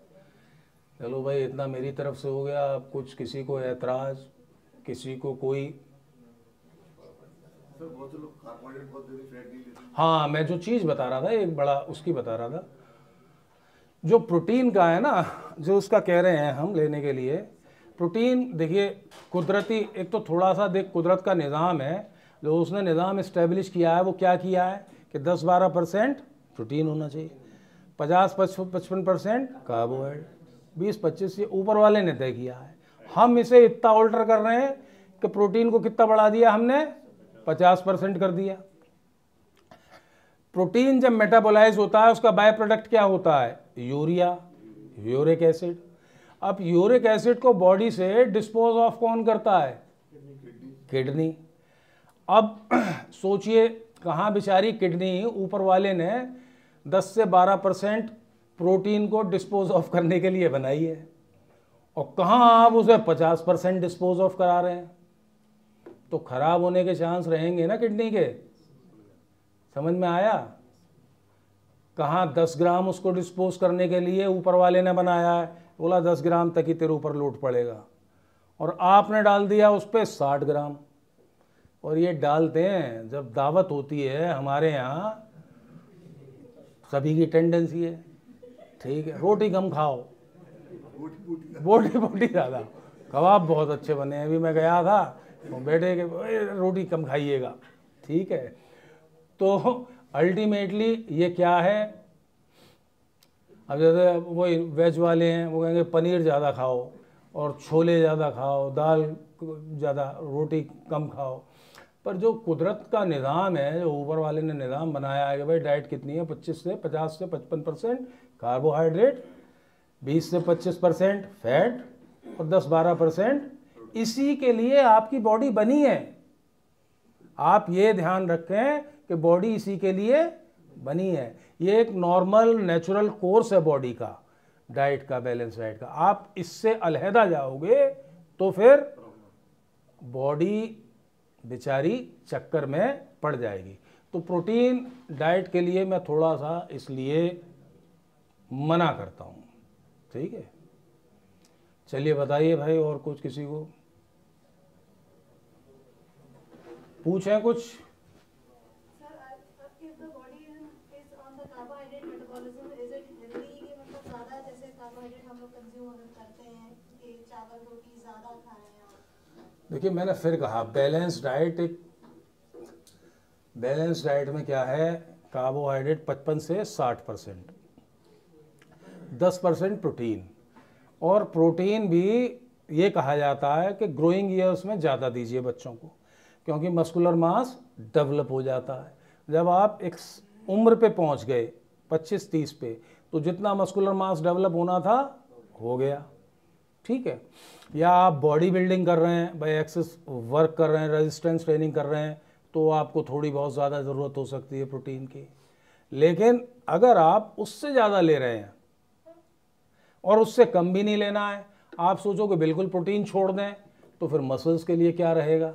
चलो भाई, इतना मेरी तरफ से हो गया। अब कुछ किसी को ऐतराज, किसी को कोई। हाँ, मैं जो चीज़ बता रहा था, एक बड़ा उसकी बता रहा था, जो प्रोटीन का है ना, जो उसका कह रहे हैं हम लेने के लिए। प्रोटीन देखिए, कुदरती, एक तो थोड़ा सा देख, कुदरत का निज़ाम है, जो उसने निज़ाम इस्टेब्लिश किया है, वो क्या किया है कि 10-12% प्रोटीन होना चाहिए, 50-55% कार्बोहाइड्रेट, 20-25 ये ऊपर वाले ने तय किया है। हम इसे इतना ऑल्टर कर रहे हैं कि प्रोटीन को कितना बढ़ा दिया हमने, 50% कर दिया। प्रोटीन जब मेटाबोलाइज होता है, उसका बाय प्रोडक्ट क्या होता है, यूरिया, यूरिक एसिड। अब यूरिक एसिड को बॉडी से डिस्पोज ऑफ कौन करता है, किडनी। अब सोचिए, कहाँ बेचारी किडनी, ऊपर वाले ने 10 से 12% प्रोटीन को डिस्पोज ऑफ करने के लिए बनाई है, और कहाँ आप उसे 50% डिस्पोज ऑफ करा रहे हैं। तो खराब होने के चांस रहेंगे ना किडनी के। समझ में आया? कहाँ 10 ग्राम उसको डिस्पोज करने के लिए ऊपर वाले ने बनाया है, बोला 10 ग्राम तक ही तेरे ऊपर लोड पड़ेगा, और आपने डाल दिया उस पर 60 ग्राम। और ये डालते हैं, जब दावत होती है हमारे यहाँ, सभी की टेंडेंसी है, ठीक है, रोटी कम खाओ, बोटी ज़्यादा, कबाब बहुत अच्छे बने हैं। अभी मैं गया था, तो बेटे के रोटी कम खाइएगा। ठीक है, तो अल्टीमेटली ये क्या है, अब जैसे वो वेज वाले हैं, वो कहेंगे पनीर ज़्यादा खाओ, और छोले ज़्यादा खाओ, दाल ज़्यादा, रोटी कम खाओ। पर जो कुदरत का निज़ाम है, जो ऊपर वाले ने निज़ाम बनाया है कि भाई डाइट कितनी है, 50 से 55% कार्बोहाइड्रेट, 20 से 25% फैट, और 10-12%, इसी के लिए आपकी बॉडी बनी है। आप ये ध्यान रखें कि बॉडी इसी के लिए बनी है। ये एक नॉर्मल नेचुरल कोर्स है बॉडी का, डाइट का, बैलेंस डाइट का। आप इससे अलहदा जाओगे तो फिर बॉडी बेचारी चक्कर में पड़ जाएगी। तो प्रोटीन डाइट के लिए मैं थोड़ा सा इसलिए मना करता हूँ। ठीक है, चलिए बताइए भाई, और कुछ किसी को पूछें कुछ? चावल रोटी ज़्यादा खा रहे हैं आप? देखिए मैंने फिर कहा बैलेंस डाइट में क्या है, कार्बोहाइड्रेट 55 से 60%, 10% प्रोटीन, और प्रोटीन भी ये कहा जाता है कि ग्रोइंग ईयर्स में ज़्यादा दीजिए बच्चों को, क्योंकि मस्कुलर मास डेवलप हो जाता है। जब आप एक उम्र पे पहुंच गए 25-30 पे, तो जितना मस्कुलर मास डेवलप होना था हो गया, ठीक है। या आप बॉडी बिल्डिंग कर रहे हैं, भाई एक्सेस वर्क कर रहे हैं, रेजिस्टेंस ट्रेनिंग कर रहे हैं, तो आपको थोड़ी बहुत ज़्यादा ज़रूरत हो सकती है प्रोटीन की। लेकिन अगर आप उससे ज़्यादा ले रहे हैं और उससे कम भी नहीं लेना है, आप सोचो कि बिल्कुल प्रोटीन छोड़ दें, तो फिर मसल्स के लिए क्या रहेगा।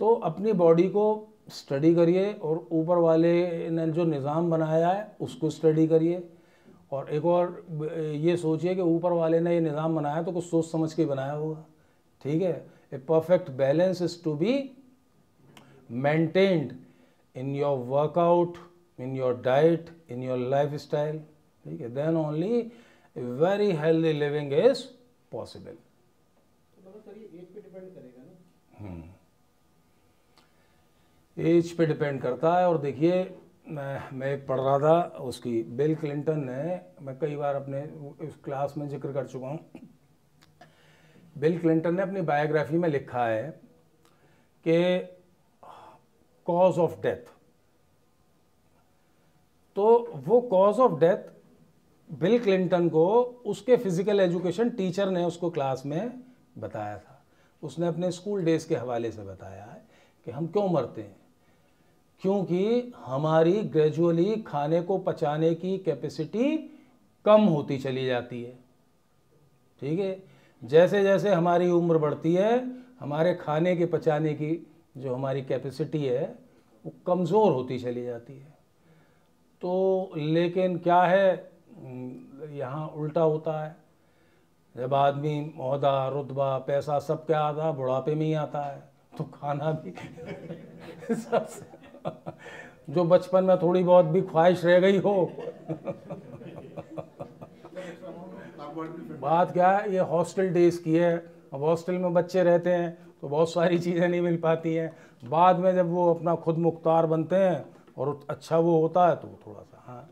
तो अपनी बॉडी को स्टडी करिए और ऊपर वाले ने जो निज़ाम बनाया है उसको स्टडी करिए। और एक और ये सोचिए कि ऊपर वाले ने ये निज़ाम बनाया तो कुछ सोच समझ के बनाया होगा, ठीक है। A perfect balance is to be maintained in your workout, in your diet, in your lifestyle, ठीक है। Then only a very healthy living is possible. Age पे डिपेंड करता है। और देखिए मैं पढ़ रहा था उसकी, बिल क्लिंटन ने, मैं कई बार अपने इस क्लास में जिक्र कर चुका हूँ, बिल क्लिंटन ने अपनी बायोग्राफी में लिखा है कि कॉज ऑफ डेथ, तो वो cause of death bill Clinton को उसके फिजिकल एजुकेशन टीचर ने उसको क्लास में बताया था। उसने अपने स्कूल डेज के हवाले से बताया है कि हम क्यों मरते हैं, क्योंकि हमारी ग्रेजुअली खाने को पचाने की कैपेसिटी कम होती चली जाती है, ठीक है। जैसे जैसे हमारी उम्र बढ़ती है, हमारे खाने के पचाने की जो हमारी कैपेसिटी है वो कमज़ोर होती चली जाती है। तो लेकिन क्या है, यहाँ उल्टा होता है। जब आदमी ओहदा, रुतबा, पैसा सब क्या आता है, बुढ़ापे में ही आता है, तो खाना भी सबसे जो बचपन में थोड़ी बहुत भी ख्वाहिश रह गई हो बात क्या है, ये हॉस्टल डेज की है। अब हॉस्टल में बच्चे रहते हैं तो बहुत सारी चीज़ें नहीं मिल पाती हैं। बाद में जब वो अपना खुद मुख्तार बनते हैं और अच्छा वो होता है तो थोड़ा सा, हाँ।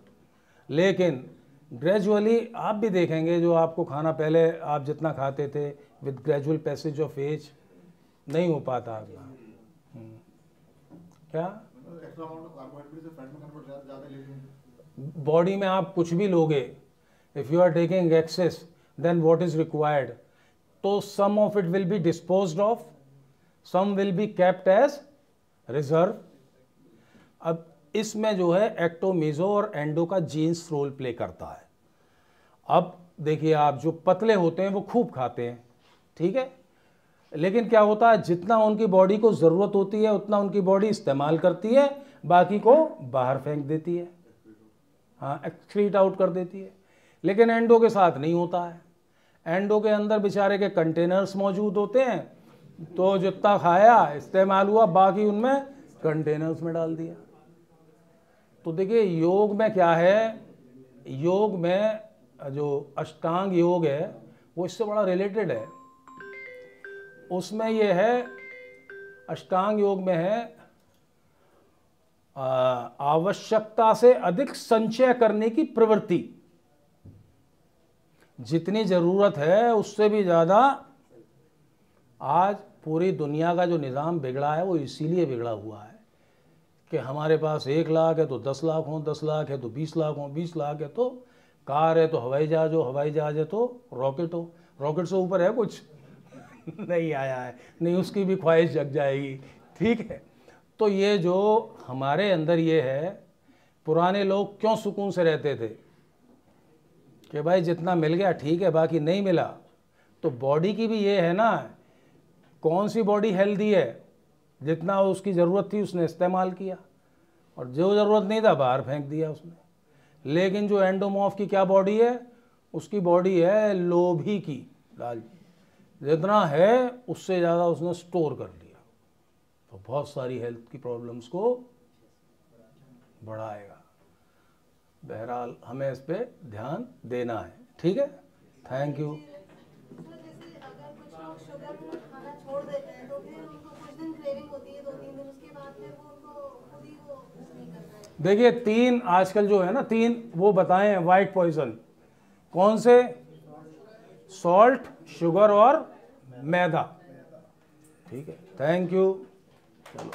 लेकिन ग्रेजुअली आप भी देखेंगे, जो आपको खाना पहले आप जितना खाते थे, with gradual passage of age नहीं हो पाता आपका। क्या बॉडी में आप कुछ भी लोगे, if you are taking excess, then what is required, तो some of it will be disposed of, some will be kept as reserve. अब इसमें जो है एक्टो, मेसो और एंडो का जीन्स रोल प्ले करता है। अब देखिए, आप जो पतले होते हैं वो खूब खाते हैं, ठीक है, लेकिन क्या होता है, जितना उनकी बॉडी को ज़रूरत होती है उतना उनकी बॉडी इस्तेमाल करती है, बाकी को बाहर फेंक देती है, हाँ, एक्सक्रीट आउट कर देती है। लेकिन एंडो के साथ नहीं होता है। एंडो के अंदर बेचारे के कंटेनर्स मौजूद होते हैं, तो जितना खाया इस्तेमाल हुआ, बाकी उनमें कंटेनर्स में डाल दिया। तो देखिए योग में क्या है, योग में जो अष्टांग योग है वो इससे बड़ा रिलेटेड है। उसमें ये है, अष्टांग योग में है आवश्यकता से अधिक संचय करने की प्रवृत्ति। जितनी जरूरत है उससे भी ज़्यादा। आज पूरी दुनिया का जो निज़ाम बिगड़ा है वो इसीलिए बिगड़ा हुआ है कि हमारे पास 1 लाख है तो 10 लाख हो, 10 लाख है तो 20 लाख हो, 20 लाख है तो कार है, तो हवाई जहाज हो, हवाई जहाज है तो रॉकेट हो। रॉकेट से ऊपर है कुछ नहीं आया है, नहीं उसकी भी ख्वाहिश जग जाएगी, ठीक है। तो ये जो हमारे अंदर ये है, पुराने लोग क्यों सुकून से रहते थे कि भाई जितना मिल गया ठीक है, बाकी नहीं मिला। तो बॉडी की भी ये है ना, कौन सी बॉडी हेल्दी है, जितना उसकी ज़रूरत थी उसने इस्तेमाल किया, और जो ज़रूरत नहीं था बाहर फेंक दिया उसने। लेकिन जो एंडोमॉर्फ की क्या बॉडी है, उसकी बॉडी है लोभी की, लालची, जितना है उससे ज़्यादा उसने स्टोर कर लिया, तो बहुत सारी हेल्थ की प्रॉब्लम्स को बढ़ाएगा। बहरहाल हमें इस पर ध्यान देना है, ठीक है। Thank you. देखिए 3 आजकल जो है ना 3 वो बताए हैं वाइट पॉइजन। कौन से? सॉल्ट, शुगर और मैदा। ठीक है, थैंक यू। चलो